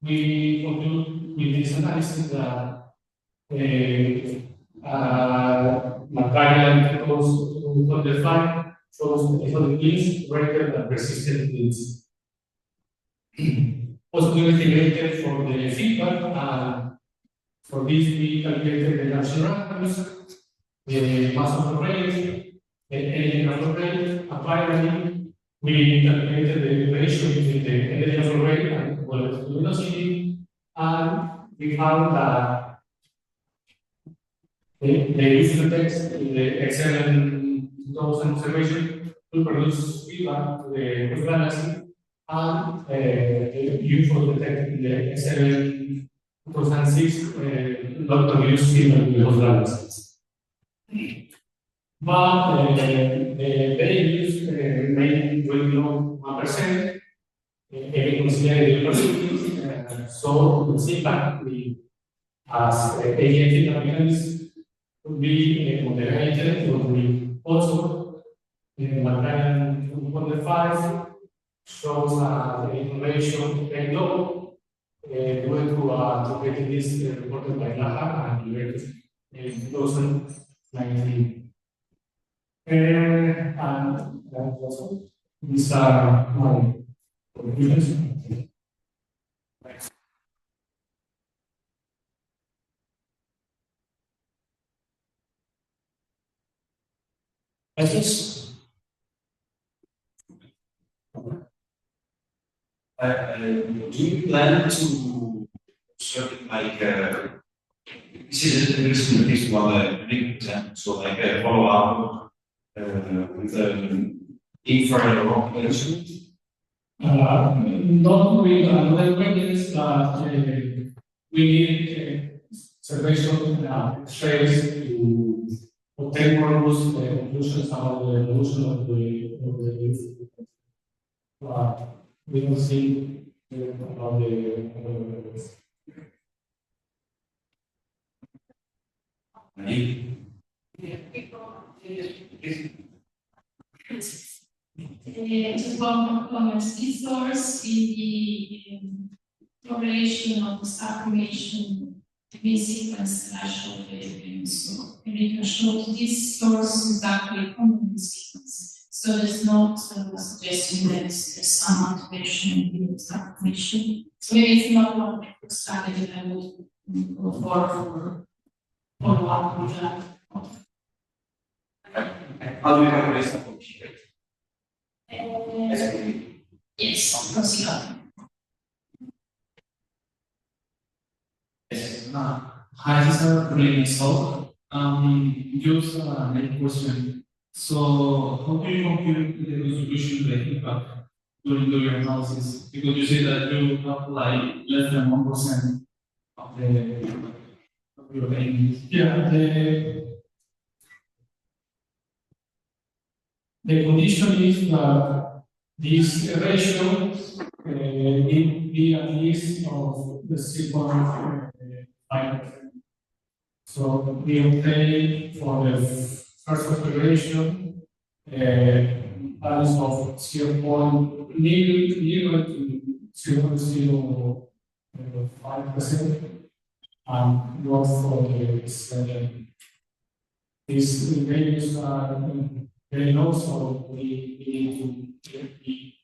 we conclude with this analysis that Macarian close to the flag shows the fields greater than resistant fields. Also, we investigated for the feedback, and for this we calculated the Gaussian radius, the mass of the ray, the energy of the ray. Apparently, we calculated the ratio between the energy of the ray and the velocity, and we found that the use of the text in the XMM-Newton observation will produce feedback to the galaxy, and the UFO detected in the XMM-2006 not produce feedback to the host galaxies. But the values remain well below 1%. We consider the universities, so the feedback as AGN mechanism would be moderated, would be also Macarian 2.5 shows the information very low due to this reported by Laha and in 2019. And also, these are my conclusions. Questions? Do you plan to sort of like this is a case of a big example, so like a follow up with infrared rock instrument? Not with another evidence, but we need observation X-rays to obtain more robust conclusions about the evolution of the we don't see about the Just one more comment. This source in the correlation of the star formation between sequence and actual events. So Enrica showed this source is actually common in sequence. So there's not suggesting that there's some activation in the star formation. So maybe it's not one strategy I would go for follow-up on that. How do you calculate the function? Yes, consider. Yes. Hi, César, really nice talk. Just a question. So, how do you compute the distribution of the impact during your analysis? Because you say that you have like less than 1% of your enemies. Yeah, the condition is that this ratio need be at least of the 6.5%. So we obtain for the first configuration values of 0.0 to 0.05%, and not for the these values are very low, so we need to be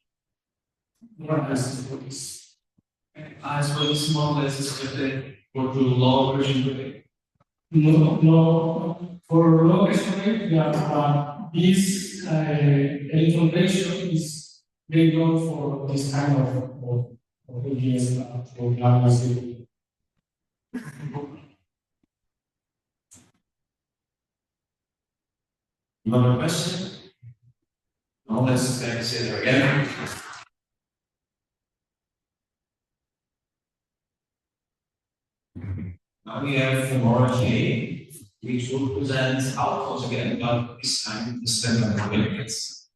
more analysis for this. As well as more or less expected for the low version rate. No, for low version rate, this electron ratio is very low for this kind of AGS for analysis. Another question? No, let's consider again. Now we have Maura Shea, which will present outflows again, but this time the standard benefits.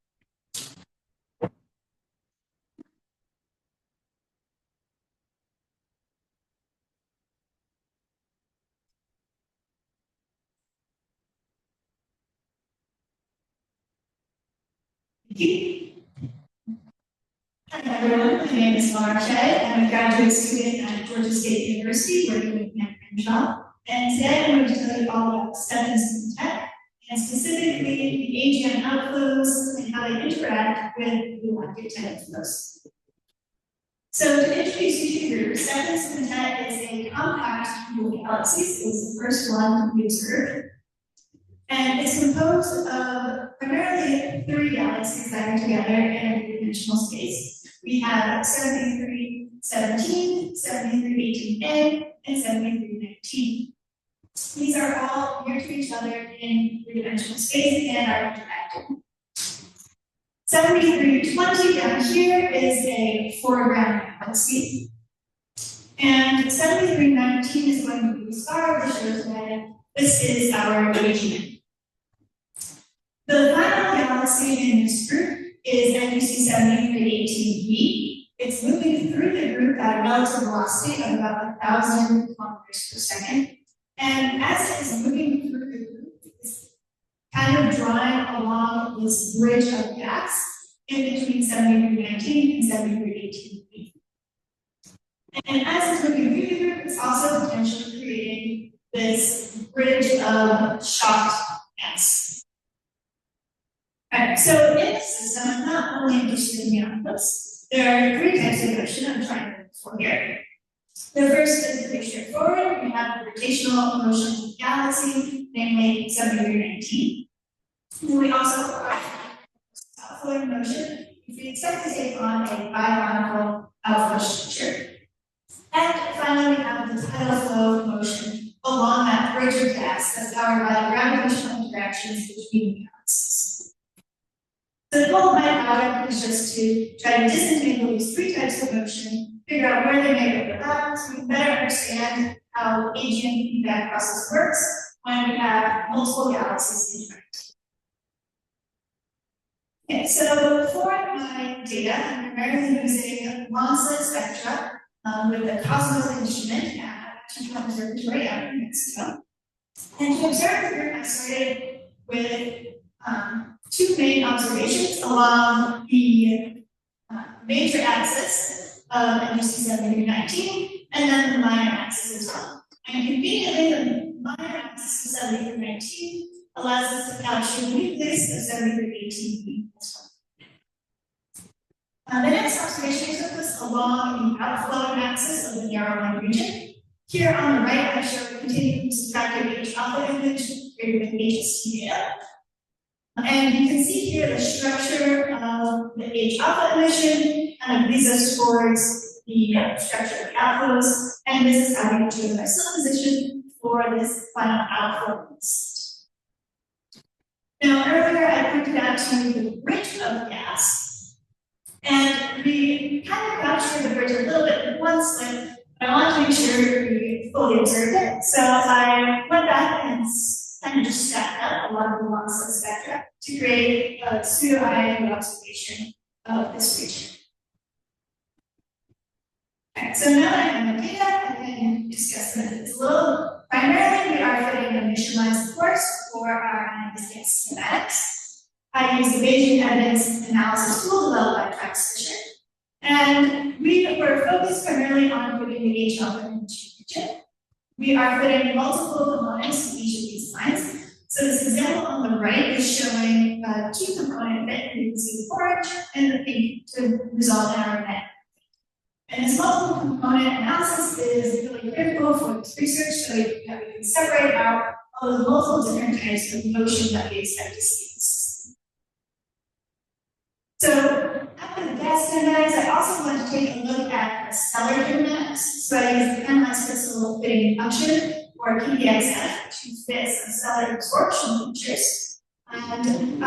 Hi everyone, my name is Maura. I'm a graduate student at Georgia State University working with MEGARA. And today I'm going to tell you all about Stephan's Quintet, and specifically the AGN outflows and how they interact with the Galactic outflows. So to introduce you to the group, Stephan's Quintet is a compact group of galaxies. It was the first one to be observed. And it's composed of primarily 3 galaxies that are together in a three-dimensional space. We have 7317, 7318A, and 7319. These are all near to each other in three-dimensional space and are interacting. 7320 down here is a foreground galaxy. And 7319 is going to be a star that shows that this is our AGN. The final galaxy in this group is NLSy 7318B. It's moving through the group at a relative velocity of about 1,000 kilometers per second. And as it is moving through the group, it's kind of drawing along this bridge of gas in between 7319 and 7318B. And as it's moving through the group, it's also potentially creating this bridge of shocked gas. Alright, so in this system, I'm not only interested in the outputs. There are 3 types of motion I'm trying to look for here. The first is pretty straightforward. We have the rotational motion of the galaxy, namely 7319. And we also have outflow motion, which we expect to take on a bionical outflow structure. And finally, we have the tidal flow motion along that bridge of gas that's powered by the gravitational interactions between galaxies. So the goal of my project is just to try to disentangle these 3 types of motion, figure out where they may overlap, so we can better understand how AGN feedback process works when we have multiple galaxies interacting. Okay, so for my data, I'm primarily using long-slit spectra with the Cosmos instrument at National Observatory out in Mexico. And to observe the group, I started with 2 main observations along the major axis of NLSy 7319 and then the minor axis as well. And conveniently, the minor axis of 7319 allows us to capture the nucleus of 7318B as well. The next observation took us along the outflowing axis of the narrow line region. Here on the right, I show a continuum subtractive H alpha image greater than HST data. And you can see here the structure of the H alpha emission kind of leads us towards the structure of outflows, and this is how we choose our supposition for this final outflow list. Now, earlier I pointed out to you the bridge of gas, and we kind of captured the bridge a little bit in one slip, but I want to make sure we fully observed it. So I went back and kind of just stacked up a lot of the long-slit spectra to create a pseudo-IID observation of this region. Okay, so now that I have my data, I can discuss the methods a little. Primarily, we are fitting a mission-lines course for our ionized schematics. I use the Bayesian evidence analysis tool developed by Fischer. And we were focused primarily on putting the H alpha into region. We are fitting multiple components to each of these lines. So this example on the right is showing a 2-component fit. You can see the orange and the pink to result in our net. And this multiple component analysis is really critical for this research so that we can separate out all the multiple different types of motion that we expect to see in the system. So after the gas kinematics, I also want to take a look at the stellar kinematics. So I use the NLSy crystal fitting function, or PDXF, to fit some stellar absorption features. And I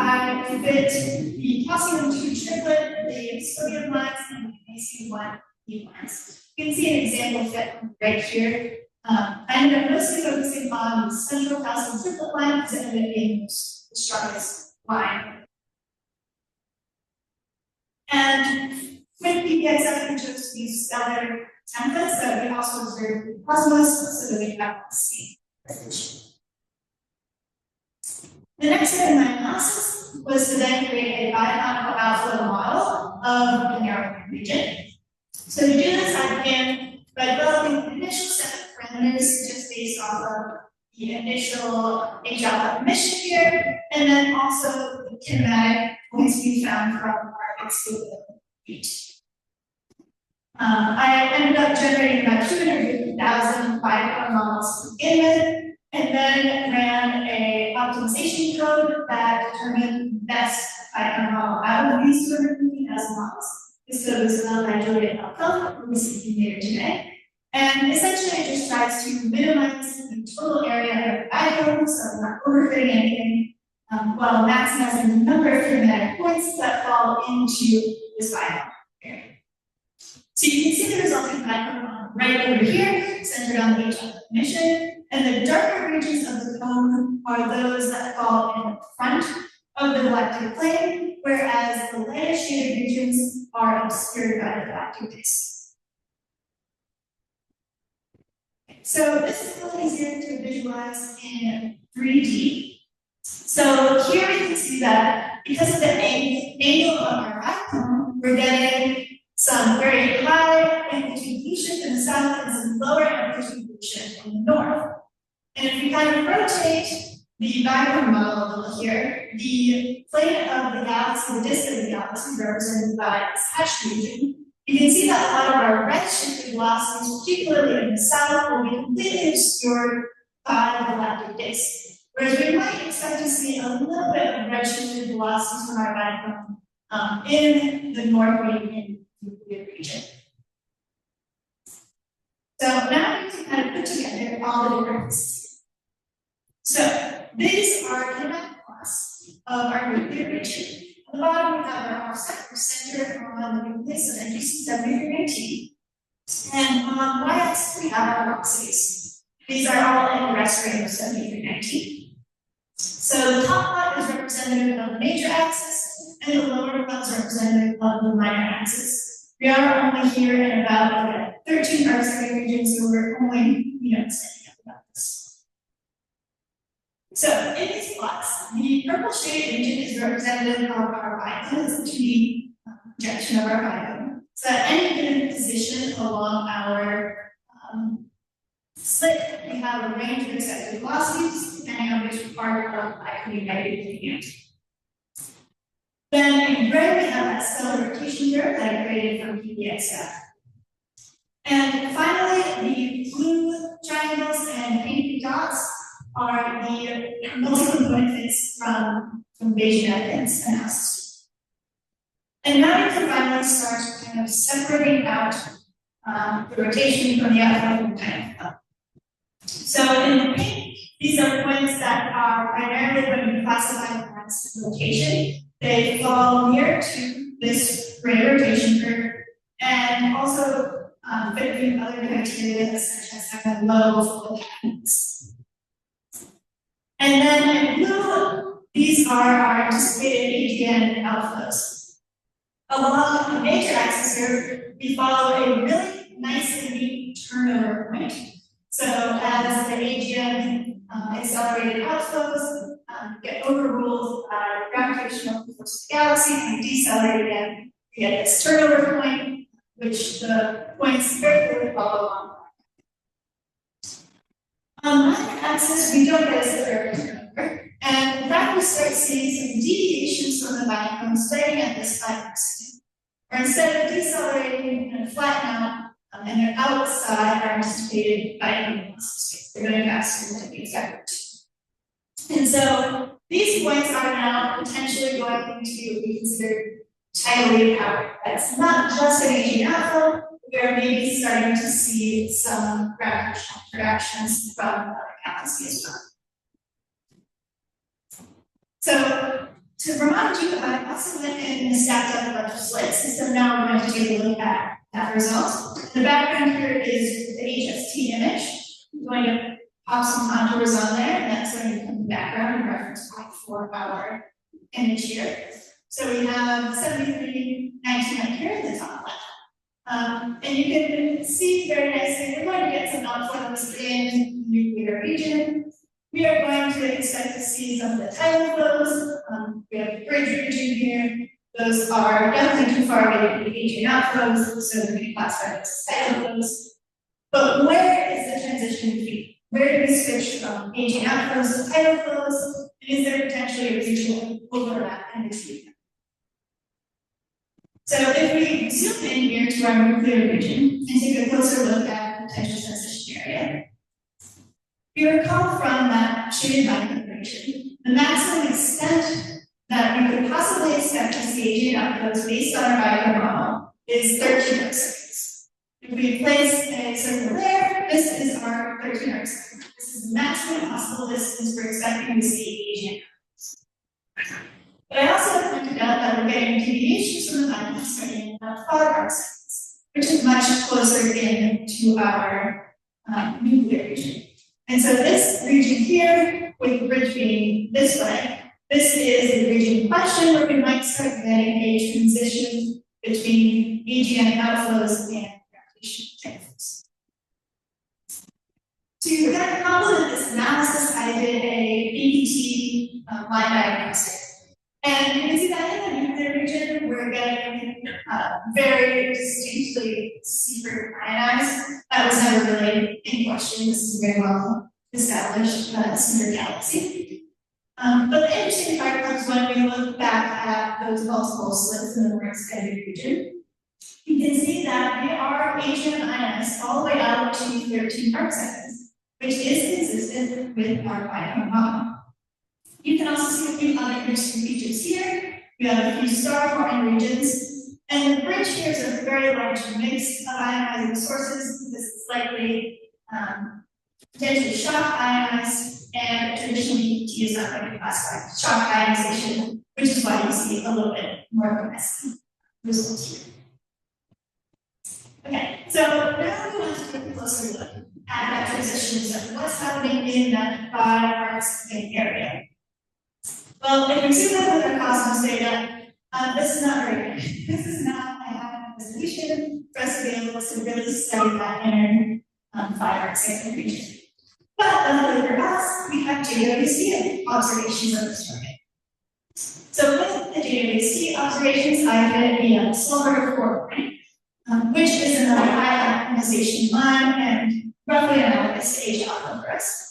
fit the calcium-2 triplet, the sodium lines, and the MEGARA lines. You can see an example fit right here. I ended up mostly focusing on the central calcium triplet line because it ended up being the strongest line. And with PDXF, we chose to use stellar templates that we also observed in the cosmos so that we have the same resolution. The next step in my analysis was to then create a biochemical outflow model of the narrow region. So to do this, I began by developing an initial set of parameters just based off of the initial H alpha emission here, and then also the kinematic points we found from our exclusive beat. I ended up generating about 250,000 biochemical models to begin with, and then ran a optimization code that determined the best biochemical model out of these 250,000 models. This code was developed by Juliet Alcott, who was speaking here today. And essentially it just tries to minimize the total area of the biome, so not overfitting anything, while maximizing the number of kinematic points that fall into this biome area. So you can see the resulting biome right over here, centered on the H emission, and the darker regions of the cone are those that fall in front of the galactic plane, whereas the lighter shaded regions are obscured by the galactic disk. So this is a little easier to visualize in 3D. So here you can see that because of the angle of our icon, we're getting some very high amplitude pollution in the south and some lower amplitude pollution in the north. And if we kind of rotate the background model a little here, the plane of the galaxy, the disk of the galaxy represented by this hatched region, you can see that a lot of our redshifted velocities, particularly in the south, will be completely obscured by the galactic disk. Whereas we might expect to see a little bit of redshifted velocities from our background in the north radiant region. So now we can kind of put together all the differences. So these are kinematic plots of our nuclear region. On the bottom, we have our offset centered on the nucleus of NGC-7319. And on the y-axis, we have our velocities. These are all in the rest rate of 7319. So the top plot is representative of the major axis, and the lower plot is representative of the minor axis. We are only here in about 13 arc regions, so we're only, standing up about this. So in these plots, the purple shaded region is representative of our biome, the 2D projection of our biome. So at any given position along our slit, we have a range of accepted velocities, depending on which part of the biome you might be looking at. Then in gray, we have that stellar rotation curve that I created from PDXF. And finally, the blue triangles and pink dots are the multi-component fits from Bayesian evidence analysis. And now we can finally start kind of separating out the rotation from the outflow from time. So in the pink, these are points that are primarily going to be classified as rotation. They fall near to this rate rotation curve, and also fit in other criteria such as having low focal patterns. And then in blue, these are our anticipated AGN outflows. Along the major axis here, we follow a really nice and neat turnover point. So as the AGN accelerated outflows get overruled by gravitational force of the galaxy and decelerate again, we get this turnover point, which the points very clearly follow along. On the axis, we don't get a severe turnover, and in fact, we start seeing some deviations from the biome starting at this 5%. Or instead of decelerating and flatten out, and they're outside our anticipated biome velocity. They're going faster than we expected. And so these points are now potentially going to be considered tidally powered. That's not just an AGN alpha. We are maybe starting to see some gravitational interactions from other galaxies as well. So to remind you, I also went in and stacked up a bunch of slits, and so now we're going to take a look at that result. The background here is the HST image. I'm going to pop some contours on there, and that's going to become the background and reference point for our image here. So we have 7319 up here at the top left. And you can see very nicely, we're going to get some outflows in the nuclear region. We are going to expect to see some of the tidal flows. We have bridge region here. Those are definitely too far away from the AGN outflows, so they're being classified as tidal flows. But where is the transition between? Where do we switch from AGN outflows to tidal flows? And is there potentially a regional overlap in between? So if we zoom in here to our nuclear region and take a closer look at the potential transition area, we recall from that shaded line region, the maximum extent that we could possibly expect to see AGN outflows based on our Biochem model is 13 arcseconds. If we place a circle there, this is our 13 arcseconds. This is the maximum possible distance we're expecting to see AGN outflows. But I also pointed out that we're getting deviations from the line starting at 5 arcseconds, which is much closer in to our nuclear region. And so this region here, with the bridge being this way, this is the region in question where we might start getting a transition between AGN outflows and gravitational transfers. To kind of complement this analysis, I did a APT line diagnostic. And you can see that in the nuclear region, we're getting very distinctly Seyfert ionized. That was never really in question. This is a very well established Seyfert galaxy. But the interesting part comes when we look back at those multiple slits in the more extended region. You can see that they are AGN ionized all the way out to 13 arcseconds, which is consistent with our Biochem model. You can also see a few other interesting features here. We have a few star-forming regions, and the bridge here is a very large mix of ionizing sources. This is likely potentially shock ionized, and traditionally EPT is not going to classify shock ionization, which is why you see a little bit more of a messy result here. Okay, so now we want to take a closer look at that transition. So what's happening in that 5 arcsecond area? Well, if we zoom in with our cosmos data, this is not very good. This is not a high resolution for us to be able to really study that inner 5 arcsecond region. But luckily for us, we have JWST observations of this target. So with the JWST observations, I did a smaller 4 point, which is another high ionization line and roughly analogous to H alpha for us.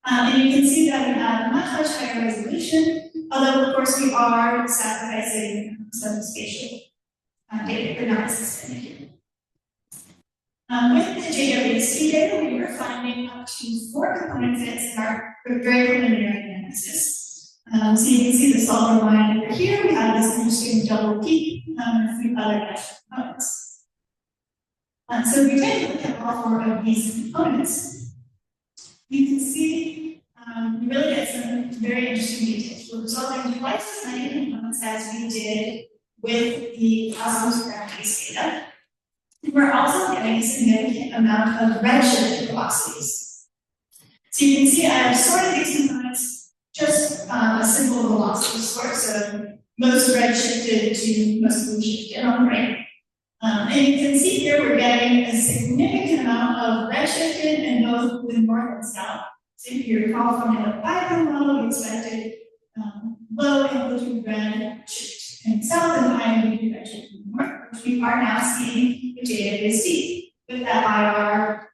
And you can see that we have much higher resolution, although of course we are sacrificing some spatial data for not assisting here. With the JWST data, we were finding up to 4 component fits in our very preliminary analysis. So you can see the solid line over here. We have this interesting double peak and a few other extra components. So if we take a look at all 4 of these components, you can see we really get some very interesting details. We're resolving twice as many components as we did with the cosmos ground case data. We're also getting a significant amount of redshift velocities. So you can see I've sorted these components just a simple velocity sort, so most redshifted to most blue shifted on the right. And you can see here we're getting a significant amount of redshifted and both with north and south. So if you recall from the Biochem model, we expected low amplitude red shift in south and high amplitude red shift in north, which we are now seeing with JWST. With that IR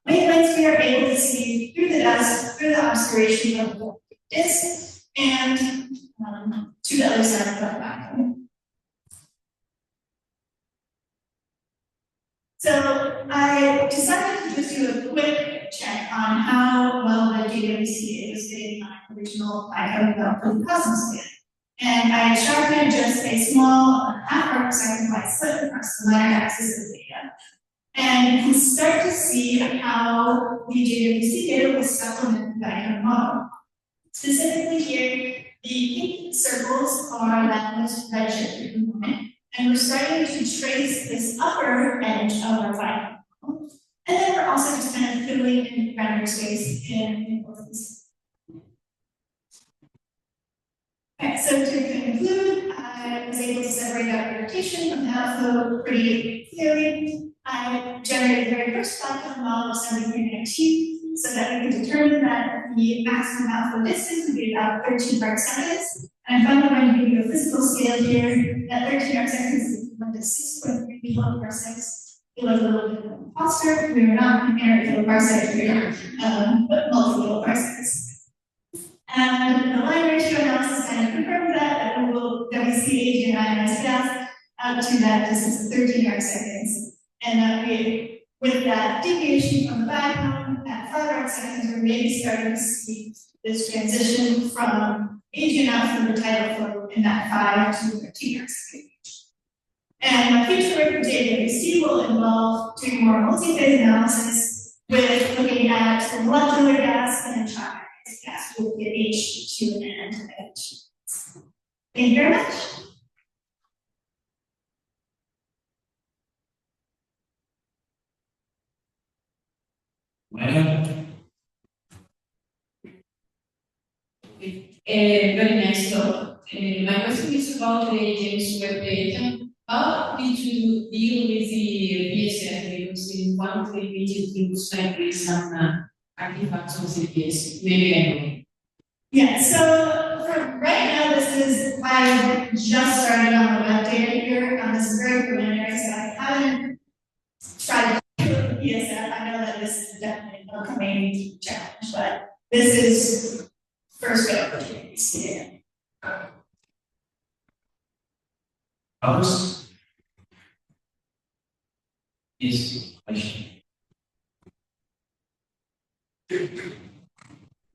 wavelengths, we are able to see through the dust, through the obscuration of the disk, and to the other side of the Biochem. So I decided to just do a quick check on how well the JWST is fitting my original Biochem for the cosmos data. And I sharpened just a small half arcsecond wide slit across the minor axis of the data. And you can start to see how the JWST data will supplement the Biochem model. Specifically here, the pink circles are that most redshifted component. And we're starting to trace this upper edge of our Biochem model. And then we're also just kind of fiddling in render space in both these. Okay, so to conclude, I was able to separate out rotation from the outflow pretty clearly. I generated the very first Biochem model of 7319 so that we could determine that the maximum outflow distance would be about 13 arcseconds, I'm finally going to give you a physical scale here. At 13 arcseconds is equivalent to 6.3 kiloparsecs. It was a little bit of an imposter. We are not comparing kiloparsecs, we are multi-kiloparsecs. And the line ratio analysis kind of confirmed that we see AGN ionized gas out to that distance of 13 arcseconds. And that we, with that deviation from the background at 5 arcseconds, we're maybe starting to see this transition from AGN out from the tidal flow in that 5 to 13 arcseconds. And my future work with JWST will involve doing more multi-phase analysis with looking at the molecular gas and ionized gas with the H2 and H. Thank you very much. Very nice talk. My question is about the James Webb data. How did you deal with the BSF? Because in one of the images it looks like there is some artifacts of the BSF. Maybe I know. Yeah, so for right now, I just started on the web data here. This is very preliminary, so I haven't tried to do the BSF. I know that this is definitely an upcoming challenge, but this is first go opportunities. Yeah. Others? Yes, question.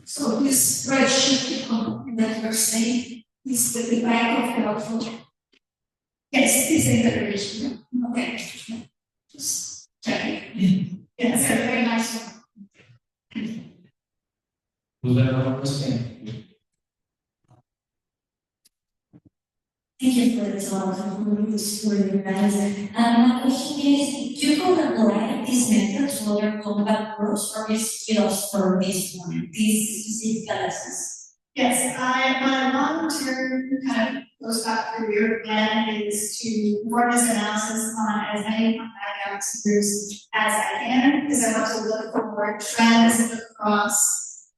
So this spreadsheet that you're saying is the back of the outflow. Yes, this is the original. Okay. Just checking. Yes, a very nice one. Who's that other question? Thank you for the talk. I'm really super guys. My question is, do you call the Galactic this method for your combat groups, or is it just for this one, these specific galaxies? Yes, my long-term kind of postdoc career plan is to perform this analysis on as many compact galaxy groups as I can, because I want to look for trends across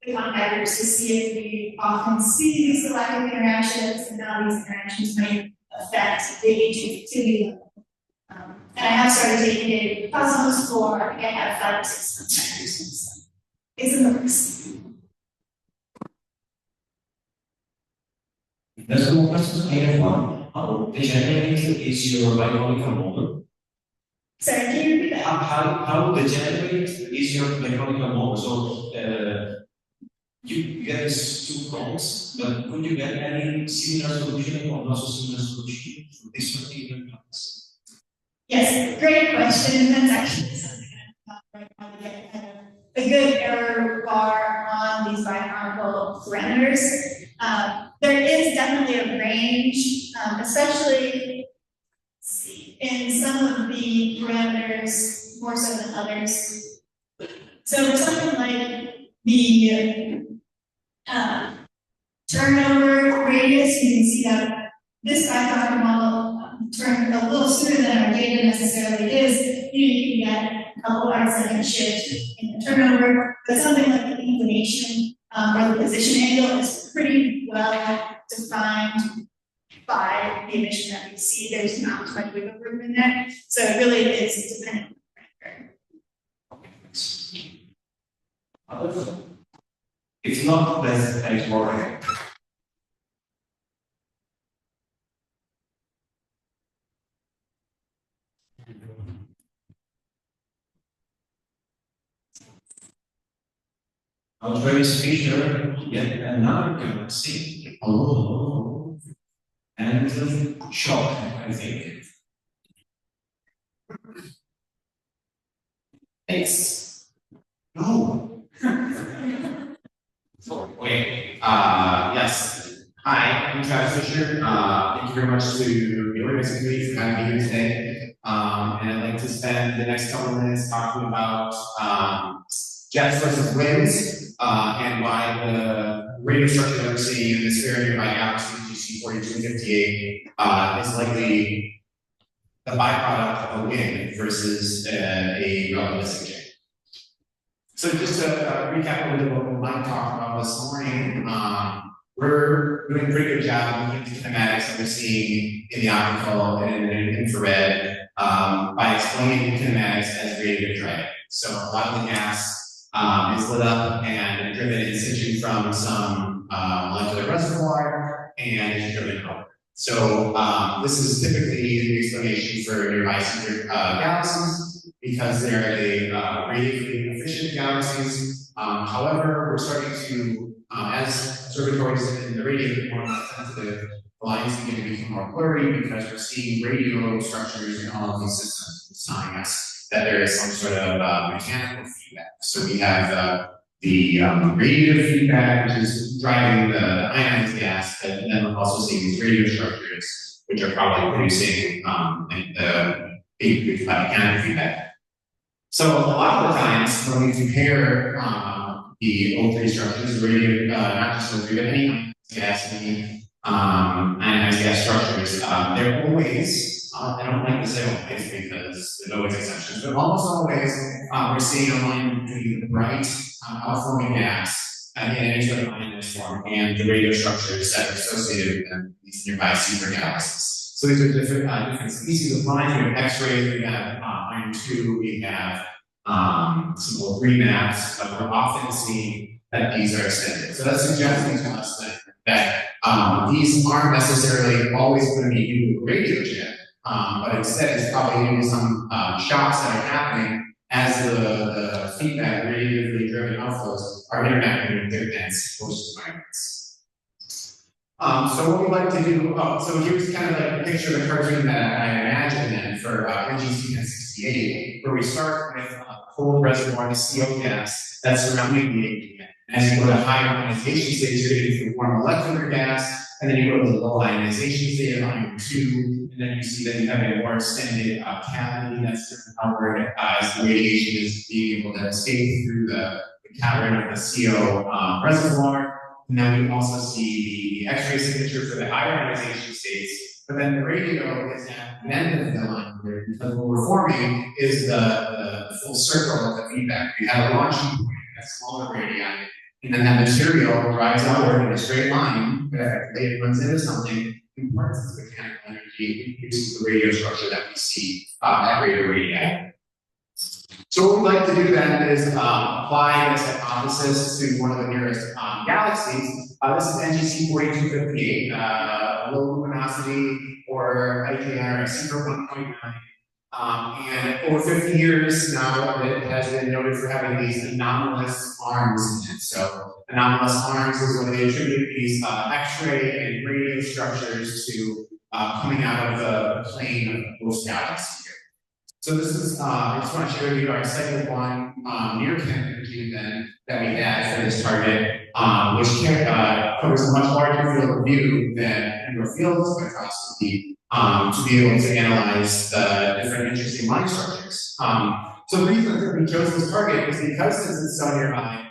the compact groups to see if we often see these galactic interactions and how these interactions might affect the aging activity level. And I have started taking data cosmos for, I think I have 5 or 6 months. So it's in the works. There's more questions. I have one. How degenerated is your biological model? Sorry, can you repeat that? How degenerate is your biological model? So you get these 2 prongs, but could you get any similar solution or not so similar solution for this particular class? Yes, great question. That's actually something I'm right now to get kind of a good error bar on these binomial parameters. There is definitely a range, especially in some of the parameters more so than others. So for something like the turnover radius, you can see that this binomial model turned a little sooner than our data necessarily is. You can get a couple arcsecond shift in the turnover, but something like the inclination or the position angle is pretty well defined by the emission that we see. There's not much wiggle room in there, so it really is dependent on the parameter. If not, let's explore. Outflows Fischer, yet another galaxy. Oh, and shock, I think. Thanks. No. Okay. Yes. Hi, I'm Travis Fischer. Thank you very much to the organizing committee for having me here today. And I'd like to spend the next couple of minutes talking about jets versus winds, and why the radio structure that we're seeing in this very nearby galaxy, GC 4258, is likely the byproduct of a wind versus a relativistic jet. So just to recap a little bit what Mike talked about this morning, we're doing a pretty good job looking at the kinematics that we're seeing in the optical and in the infrared by explaining the kinematics as radiative driving. So a lot of the gas is lit up and driven in situ from some molecular reservoir and is driven outward. So this is typically the explanation for nearby Seyfert galaxies because they're the radially efficient galaxies. However, we're starting to, as observatories in the radio become more sensitive, the lines begin to become more blurry because we're seeing radio structures in all of these systems telling us that there is some sort of mechanical feedback. So we have the radiative feedback, which is driving the ionized gas, and then we're also seeing these radio structures, which are probably producing the big mechanical feedback. So a lot of the times when we compare the O3 structures, radio, not just O3, but any gas, any ionized gas structures, they're always, I don't like to say always because there's always exceptions, but almost always we're seeing a line between the bright outflowing gas in any sort of ionized form and the radio structures that are associated with these nearby Seyfert galaxies. So these are different species of lines. We have X-rays, we have iron 2, we have some more green maps, but we're often seeing that these are extended. So that's suggesting to us that these aren't necessarily always going to be due to radio jet, but instead it's probably due to some shocks that are happening as the feedback radiatively driven outflows are interacting with their dense host environments. So what we like to do, so here's kind of like a picture of the cartoon that I imagined then for NGC 1068, where we start with a cold reservoir of CO gas that's surrounding the AGN. As you go to high ionization states, you're getting to warm molecular gas, and then you go to the low ionization state of iron 2, and then you see that you have a more extended cavity that's driven outward as the radiation is being able to escape through the cavern of the CO reservoir. And then we also see the X-ray signature for the high ionization states, but then the radio is at the end of the line here because what we're forming is the full circle of the feedback. We have a launching point, that smaller radii, and then that material drives outward in a straight line, but effectively it runs into something, imparts its mechanical energy, produces the radio structure that we see at radio radii. So what we'd like to do then is apply this hypothesis to one of the nearest galaxies. This is NGC 4258, low luminosity or IKR exceeder 1.9. And over 50 years now, it has been noted for having these anomalous arms in it. So anomalous arms is when they attribute these X-ray and radio structures to coming out of the plane of the host galaxy. So this is, I just want to share with you our second one near energy then that we had for this target, which covers a much larger field of view than your field spectroscopy to be able to analyze the different interesting line structures. So the reason that we chose this target is because since it's so nearby,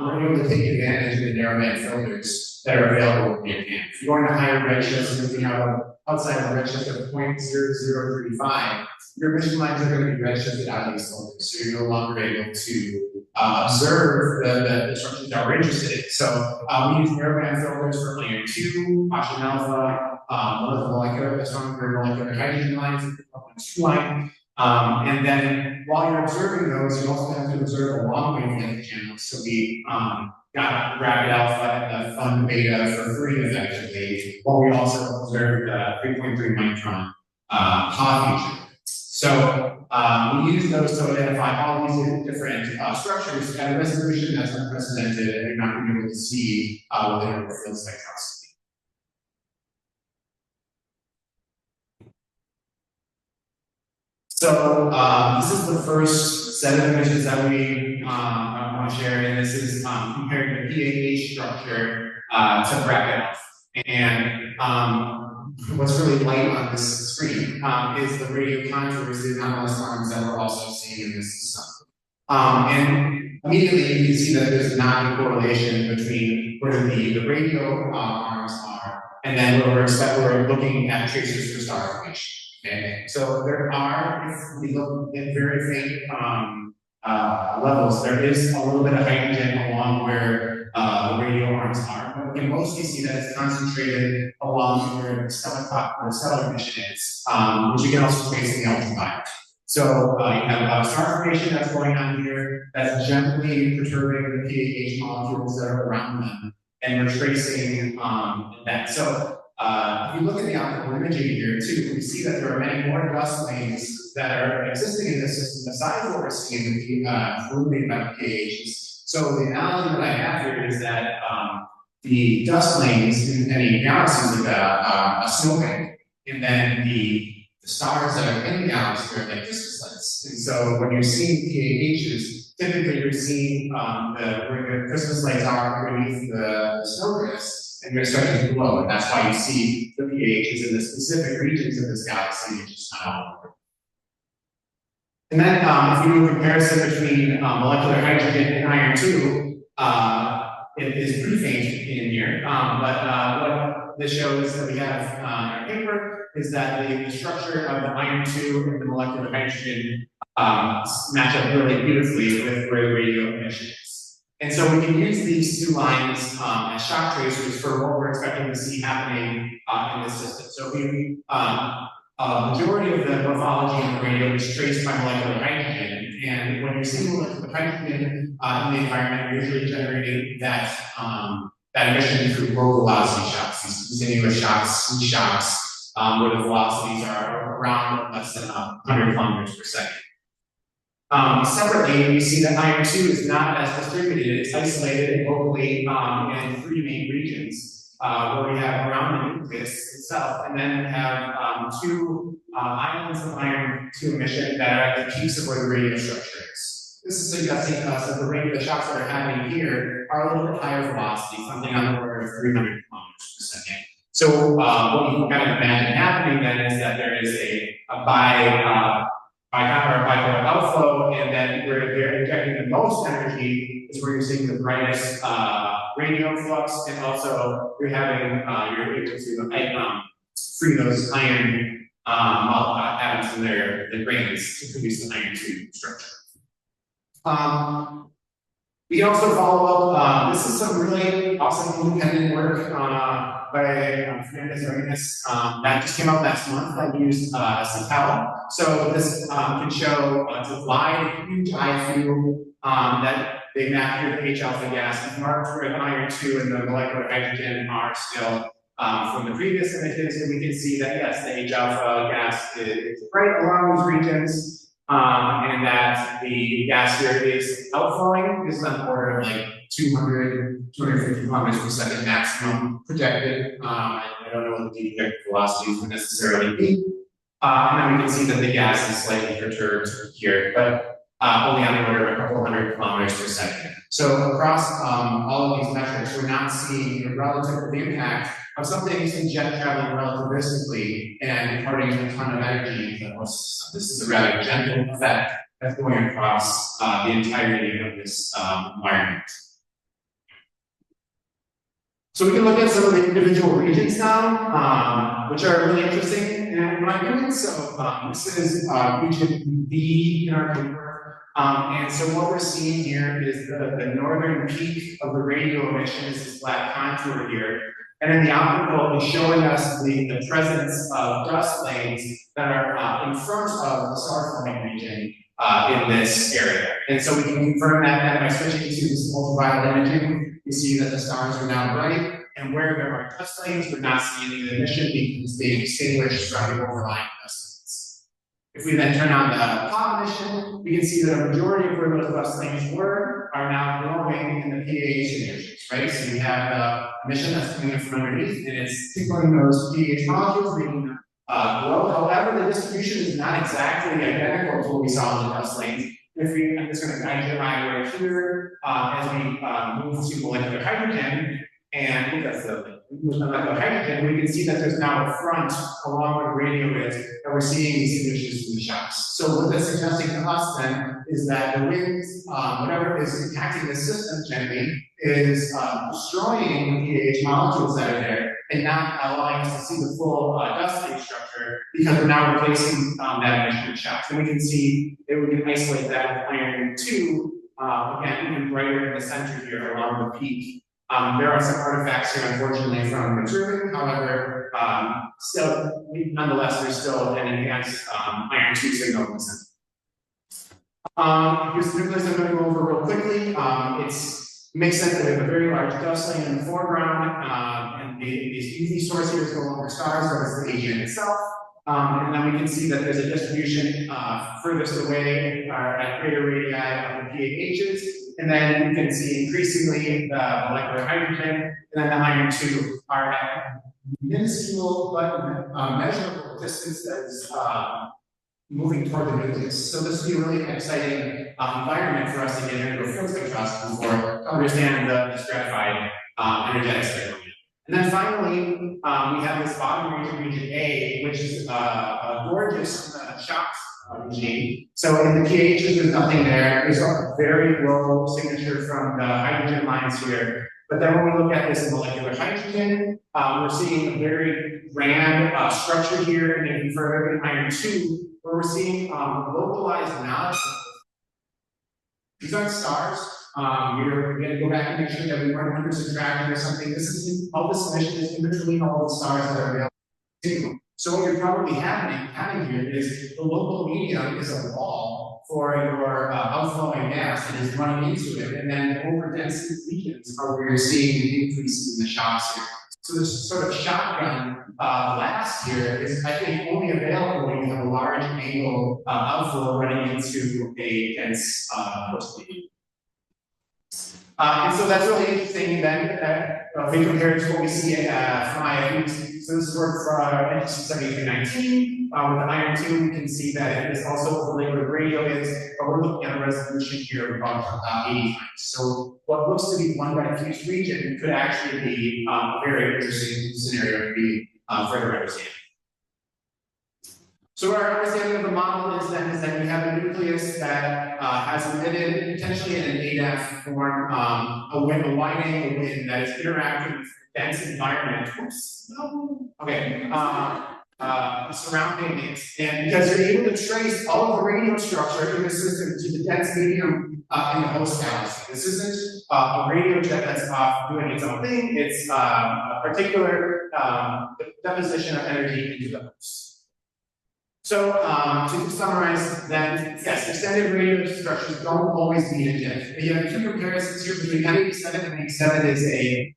we're able to take advantage of the narrowband filters that are available in Japan. If you're going to higher redshifts, if you have outside of a redshift of 0.0035, your emission lines are going to be redshifted out of these filters, so you're no longer able to observe the structures that we're interested in. So we use narrowband filters for layer 2, oxygen alpha, one of the molecular, stronger molecular hydrogen lines, 2 line. And then while you're observing those, you also have to observe a long wavelength channel. So we got rapid alpha and the fun beta for free effectively, while we also observed the 3.3 micron PA feature. So we use those to identify all these different structures at a resolution that's unprecedented, and you're not going to be able to see within a field spectroscopy. So this is the first set of images that we want to share, and this is comparing the PAH structure to bracket alpha. And what's really light on this screen is the radio contours, the anomalous arms that we're also seeing in this system. And immediately you can see that there's a non-correlation between where the radio arms are and then where we're looking at tracers for star formation. Okay, so there are, if we look at very faint levels, there is a little bit of hydrogen along where the radio arms are, but we can mostly see that it's concentrated along where the stellar emission is, which you can also trace in the ultraviolet. So you have a star formation that's going on here that's gently perturbing the PAH molecules that are around them, and we're tracing that. So if you look at the optical imaging here too, we see that there are many more dust lanes that are existing in the system besides what we're seeing with the illuminated by the PAHs. So the analogy that I have here is that the dust lanes in any galaxy is like a snowbank, and then the stars that are in the galaxy are like Christmas lights. And so when you're seeing PAHs, typically you're seeing where the Christmas lights are underneath the snowdrifts, and they're starting to glow. And that's why you see the PAHs in the specific regions of this galaxy, which is not all over. And then if you do a comparison between molecular hydrogen and iron 2, it is pretty faint in here. But what this shows that we have in our paper is that the structure of the iron 2 and the molecular hydrogen match up really beautifully with where the radio emission is. And so we can use these two lines as shock tracers for what we're expecting to see happening in this system. So we majority of the morphology in the radio is traced by molecular hydrogen, and when you're seeing molecular hydrogen in the environment, you're usually generating that emission through low velocity shocks, these continuous shocks, sweep shocks, where the velocities are around less than 100 kilometers per second. Separately, we see that iron 2 is not as distributed. It's isolated locally in 3 main regions. Where we have around the nucleus itself, and then we have 2 islands of iron 2 emission that are at the peaks of where the radio structure is. This is suggesting to us that the shocks that are happening here are a little bit higher velocity, something on the order of 300 kilometers per second. So what you can kind of imagine happening then is that there is a bipolar outflow, and then where they're injecting the most energy is where you're seeing the brightest radio flux, and also you're having you're able to free those iron atoms in their grains to produce the iron 2 structure. We can also follow up. This is some really awesome independent work by Fernandez that just came out last month. I used Tidal. So this can show it's a wide, huge IFU that they map here the H alpha gas and marked where the iron 2 and the molecular hydrogen are still from the previous images, and we can see that yes, the H alpha gas is right along these regions. And that the gas here is outflowing. This is on the order of like 200, 250 kilometers per second maximum projected. I don't know what the projected velocities would necessarily be. And then we can see that the gas is slightly perturbed here, but only on the order of a couple hundred kilometers per second. So across all of these metrics, we're not seeing the relative impact of something using jet traveling relativistically and imparting a ton of energy into the host system. This is a rather gentle effect that's going across the entirety of this environment. So we can look at some of the individual regions now, which are really interesting in my opinion. So this is region B in our paper. And so what we're seeing here is the northern peak of the radio emissions, this black contour here. And then the optical is showing us the presence of dust lanes that are in front of the star-forming region in this area. And so we can confirm that by switching to this ultraviolet imaging. You see that the stars are now bright, and where there are dust lanes, we're not seeing any emission because they extinguish from the overlying dust lanes. If we then turn on the pop emission, we can see that a majority of where those dust lanes were are now glowing in the PAH emissions, right? So we have the emission that's coming in from underneath, and it's tickling those PAH molecules, making them glow. However, the distribution is not exactly identical to what we saw in the dust lanes. I'm just going to guide you right here as we move to molecular hydrogen, and look at the molecular hydrogen, we can see that there's now a front along where the radio is, and we're seeing these emissions from the shocks. So what that's suggesting to us then is that the winds, whatever is impacting the system gently, is destroying the PAH molecules that are there and not allowing us to see the full dust state structure because we're now replacing that emission with shocks. And we can see that we can isolate that with iron 2, again, even brighter in the center here along the peak There are some artifacts here, unfortunately, from observing. However, still, nonetheless, there's still an enhanced iron 2 signal in the center. Here's the nucleus I'm going to go over real quickly. It makes sense that we have a very large dust lane in the foreground, and these UV source here is no longer stars, but it's the AGN itself. And then we can see that there's a distribution furthest away at greater radii of the PAHs. And then you can see increasingly the molecular hydrogen, and then the iron 2 are at minuscule but measurable distance that is moving toward the nucleus. So this would be a really exciting environment for us to get into a field spectroscopy for to understand the stratified energetic spectrum. And then finally, we have this bottom region, region A, which is a gorgeous shocks regime. So in the PAHs, there's nothing there. There's a very low signature from the hydrogen lines here. But then when we look at this molecular hydrogen, we're seeing a very grand structure here, and even further in iron 2, where we're seeing localized knowledge. These aren't stars. We're going to go back and make sure that we weren't under subtraction or something. This is all this emission is in between all the stars that are available. So what you're probably having here is the local medium is a wall for your outflowing gas and is running into it, and then over density regions are where you're seeing the increases in the shocks here. So this sort of shotgun blast here is, I think, only available when you have a large angle outflow running into a dense host medium. And so that's really interesting then, if we compare it to what we see from IFUs. So this is work for NLSy1 with the iron 2, we can see that it is also overlaid where the radio is, but we're looking at a resolution here of about 80 times. So what looks to be one diffuse region could actually be a very interesting scenario to be further understanding. So our understanding of the model is that we have a nucleus that has emitted potentially in an ADAF form a wide angle wind that is interacting with dense environment. Oops. Okay. Surrounding it, and because you're able to trace all of the radio structure in the system to the dense medium in the host galaxy. This isn't a radio jet that's off doing its own thing. It's a particular deposition of energy into the host. So to summarize then, yes, extended radio structures don't always need a jet. You have two comparisons here between MEGARA and MEGARA is a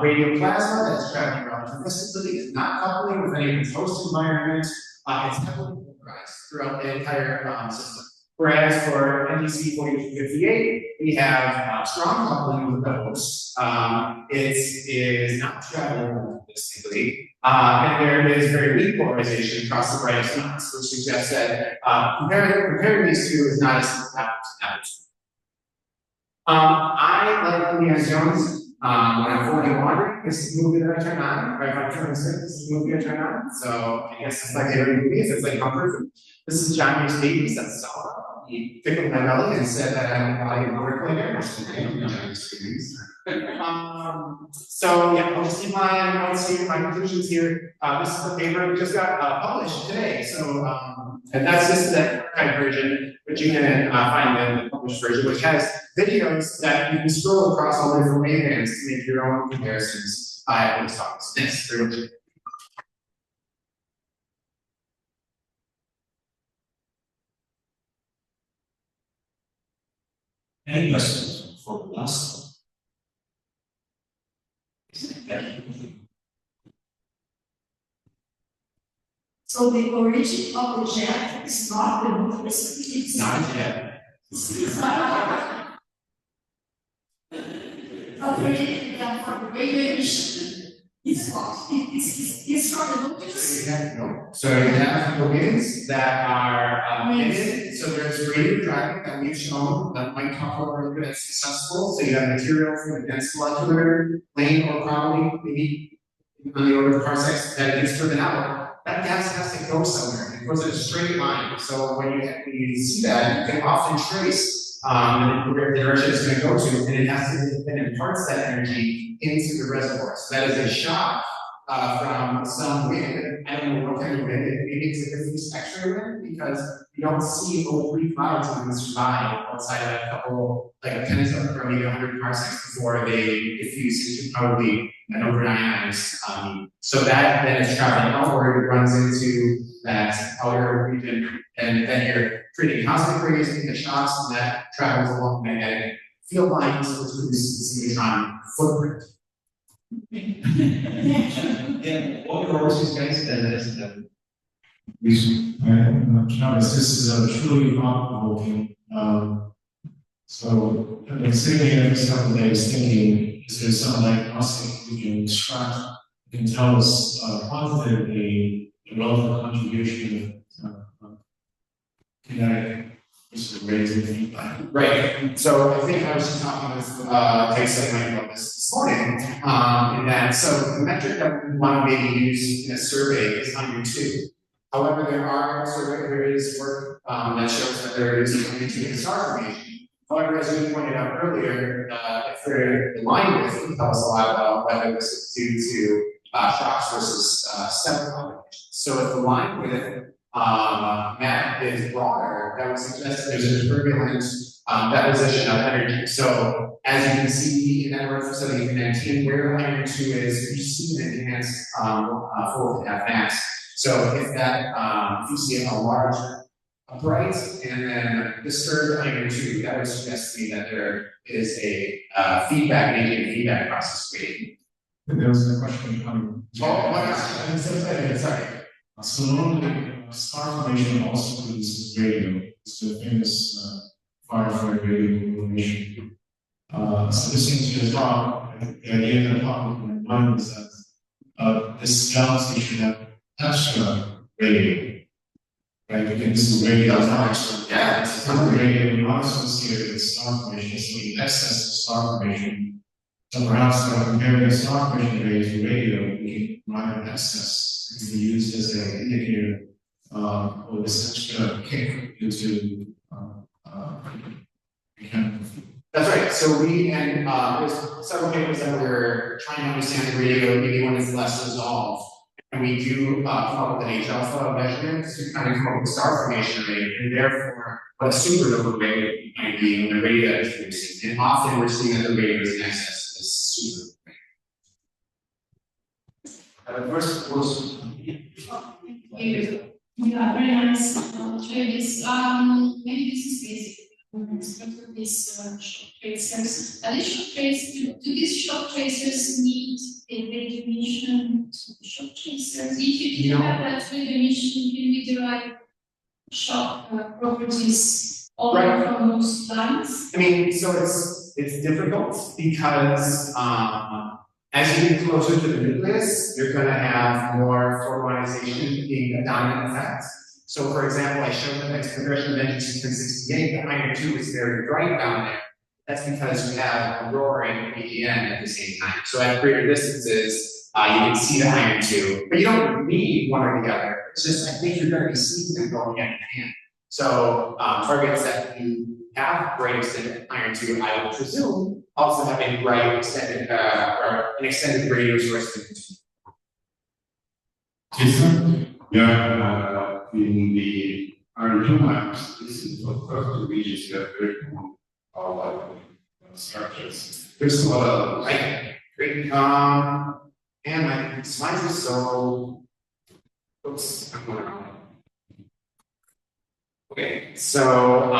radio plasma that's traveling relativistically, it's not coupling with any of its host environment, it's heavily polarized throughout the entire system. Whereas for NLSy 4258, we have strong coupling with the host. It is not traveling relativistically. And there is very weak polarization across the brightest knots, which suggests that comparing these two is not as simple apples. I like Indiana Jones when I'm 41. This is the movie that I turn on. If I'm turning 6, this is the movie I turn on. So I guess it's like every movie, it's like comfort food. This is John Hughes' baby, that's Saw. He tickled my belly and said that I'm work later. So yeah, I'll just keep my notes here, my conclusions here. This is the paper that just got published today. So and that's just the archived version, which you can find in the published version, which has videos that you can scroll across all the different wavebands to make your own comparisons at those talks. Yes, very much. Any questions for the last? So the origin of the jet is not the nucleus. It's not yet. It's not. Origin from the radiation. It's not. It's from the nucleus. So you have the winds that are emitted. So there's radio driving that we've shown that might talk about whether it's successful. So you have material from the dense molecular lane or probably maybe on the order of parsecs that gets driven out. That gas has to go somewhere. It goes in a straight line. So when you see that, you can often trace where the direction it's going to go to, and it has to then imparts that energy into the reservoir. So that is a shock from some wind. I don't know what kind of wind. Maybe it's a diffuse X-ray wind because you don't see O3 clouds even survive outside of a couple, like a peninsula or maybe 100 parsecs before they diffuse into probably an overnight ice. So that then is traveling outward, it runs into that outer region, and then you're creating cosmic rays in the shocks, and that travels along the magnetic field lines, which produces the synchrotron footprint. Yeah, what are these guys that is Travis, this is a truly thought-provoking. So I've been sitting here for several days thinking, is there some diagnostic we can extract that can tell us quantitatively the relative contribution of kinetic versus rate of feedback? Right. So I think I was just talking with Tyson about this morning, in that so the metric that we want to maybe use in a survey is iron 2. However, there is work that shows that there is an into the star formation. However, as we pointed out earlier, if they're in line with, it can tell us a lot about whether this is due to shocks versus step propagation. So if the line with map is broader, that would suggest that there's a turbulent deposition of energy. So as you can see in that work for 1719, where iron 2 is, you see an enhanced 4.5 mass. So if that, if you see a large bright and then disturbed iron 2, that would suggest to me that there is a negative feedback process created. There was a question coming. Sorry. So normally, star formation also produces radio. It's the famous fire radio formation. So listening to your talk, the idea that popped in my mind is that this galaxy should have extra radio, right? Because this is radio not extra. Yeah, it's not radio not associated with star formation, so the excess of star formation. So perhaps by comparing the star formation radio to radio, we can provide an excess. It can be used as an indicator of this extra kick due to mechanical field. That's right. So we, and there's several papers that we're trying to understand the radio, maybe when it's less resolved. And we do come up with an H-alpha measurement to kind of come up with star formation rate, and therefore what a supernova rate might be when the radio is producing. And often we're seeing that the radio is in excess of this supernova. First, of course, Yeah, very nice. Traces. Maybe this is basic. These shock tracers. Are these shock tracers? Do these shock tracers need a definition shock tracers? If you have that definition, can we derive shock properties all from those lines? I mean, so it's difficult because as you get closer to the nucleus, you're going to have more photonization being a dominant effect. So, for example, I showed the next progression of engine sequence 68, the iron 2 is very bright down there. That's because we have a roaring AGN at the same time. So at greater distances, you can see the iron 2, but you don't need one or the other. It's just, I think you're going to be seeing them going hand in hand. So targets that you have bright extended iron 2, I would presume, also have a bright extended, or an extended radio source. Yeah, in the R2 maps, this is the first two regions that are very common, like structures. There's a lot of, great, and my slides are so, oops, I'm going on. Okay, so,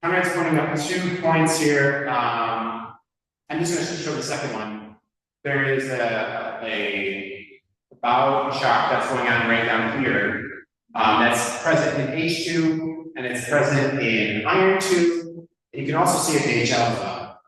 Conrad's pointing out 2 points here. I'm just going to show the second one. There is a bow shock that's going on right down here. That's present in H2, and it's present in iron 2. And you can also see it in H alpha.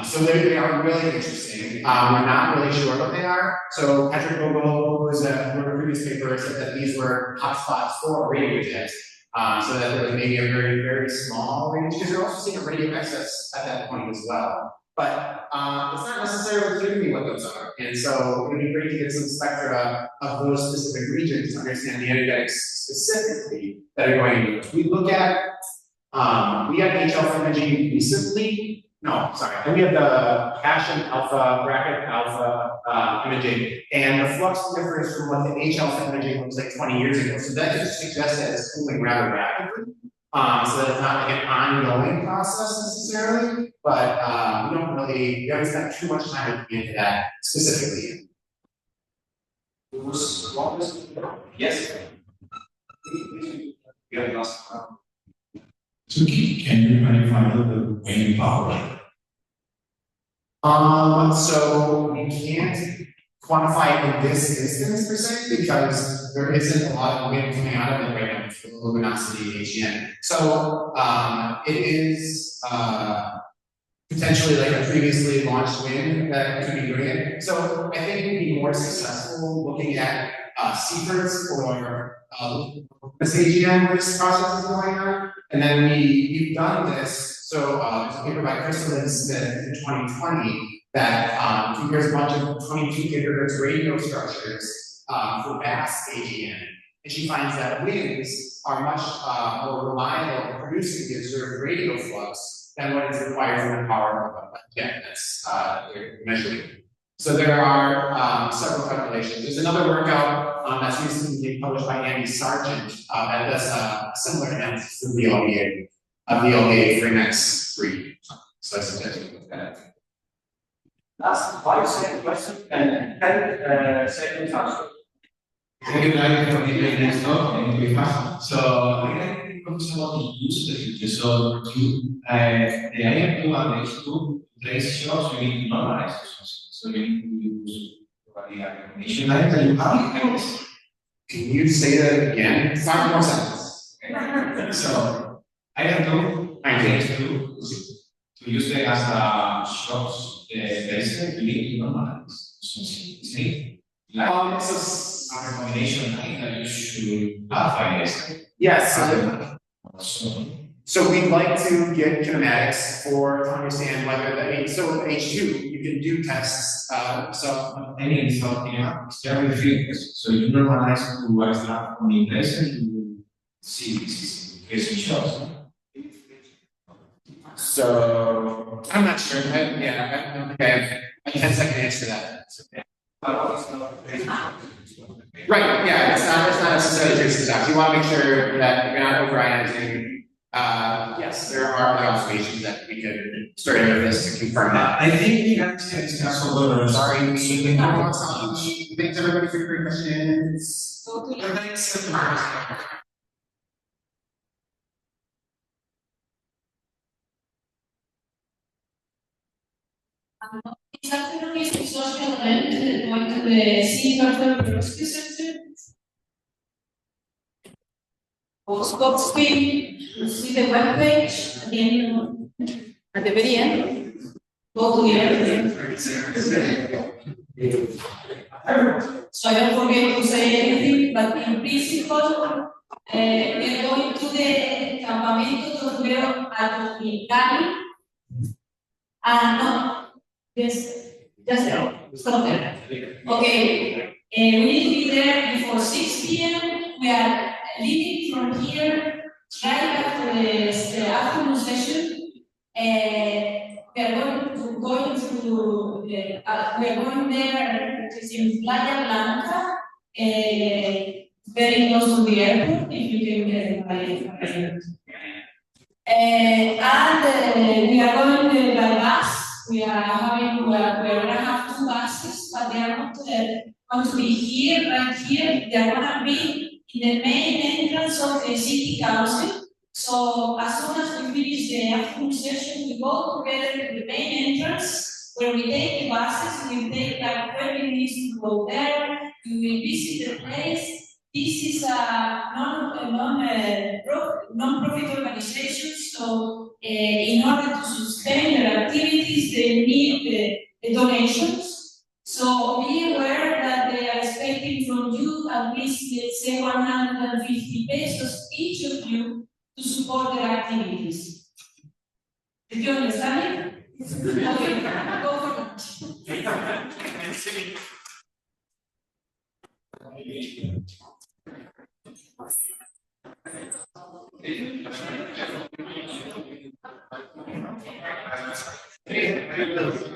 So they are really interesting. We're not really sure what they are. So Patrick Vogel, who was a previous paper, said that these were hotspots for radio jets. So that there was maybe a very, very small range, because you're also seeing a radio excess at that point as well. But it's not necessarily clear to me what those are. And so it would be great to get some spectra of those specific regions to understand the energetics specifically that are going to. We look at, we have H alpha imaging recently No, sorry. And we have the Passion alpha bracket alpha imaging, and the flux differs from what the H alpha imaging was like 20 years ago. So that just suggests that it's cooling rather rapidly. So that it's not like an ongoing process necessarily, but we haven't spent too much time looking into that specifically. Yes. So can you clarify the wind power? So we can't quantify it in this instance per se because there isn't a lot of wind coming out of it right now for the luminosity AGN. So it is potentially like a previously launched wind that could be doing it. So I think we'd be more successful looking at Seyfert's or this AGN where this process is going on. And then we've done this. So there's a paper by Crystal and Smith in 2020 that compares a bunch of 22 gigahertz radio structures for vast AGN. And she finds that winds are much more reliable in producing the observed radio flux than what is required from the power of a jet that's measuring. So there are several calculations. There's another workout that's recently being published by Andy Sargent that does a similar analysis of the LDA for NX3. So I suggest you look at it. Last 5 second question and 10 second answer. Thank you guys for the next talk and we have. So I think about the use of the future. So the IM2 and H2 place shows you need to normalize this. So you need to use the information that you have. Can you say that again? 5 more seconds. Okay. So IM2 and H2 to use it as a shocks basis, you need to normalize. So see, a recommendation that you should apply this. Yes. So we'd like to get kinematics to understand whether so with H2 you can do tests. So any result external fields. So you normalize to extract from the place and you see this is shows. So I'm not sure. I don't think I have a 10-second answer to that. Okay. Right, yeah, it's not necessarily traces out. You want to make sure that you're not over-ionizing. Yes, there are other observations that we could start with this to confirm that. I think you have to discuss a little. Sorry, thanks everybody for your questions. This afternoon is the social event going to the Seyfert University Center. Or stop screen, see the web page again at the very end. Go to the end. So I don't forget to say anything, but in principle, we're going to the Campamento Tortuguero Atomical. No. Yes, just there. Stop there. Okay. We need to be there before 6 p.m. We are leaving from here right after the afternoon session. We are going there, which is in Playa Blanca, very close to the airport, if you can get it by airport. And we are going by bus. We are going to have 2 buses, but they are not going to be here, right here. They are going to be in the main entrance of the city council. So as soon as we finish the afternoon session, we go together to the main entrance where we take the buses. We take like 20 minutes to go there. We will visit the place. This is a non-profit organization, so in order to sustain their activities, they need the donations. So be aware that they are expecting from you at least, let's say, 150 pesos each of you to support their activities. Did you understand it? Okay, go for it. Thank you.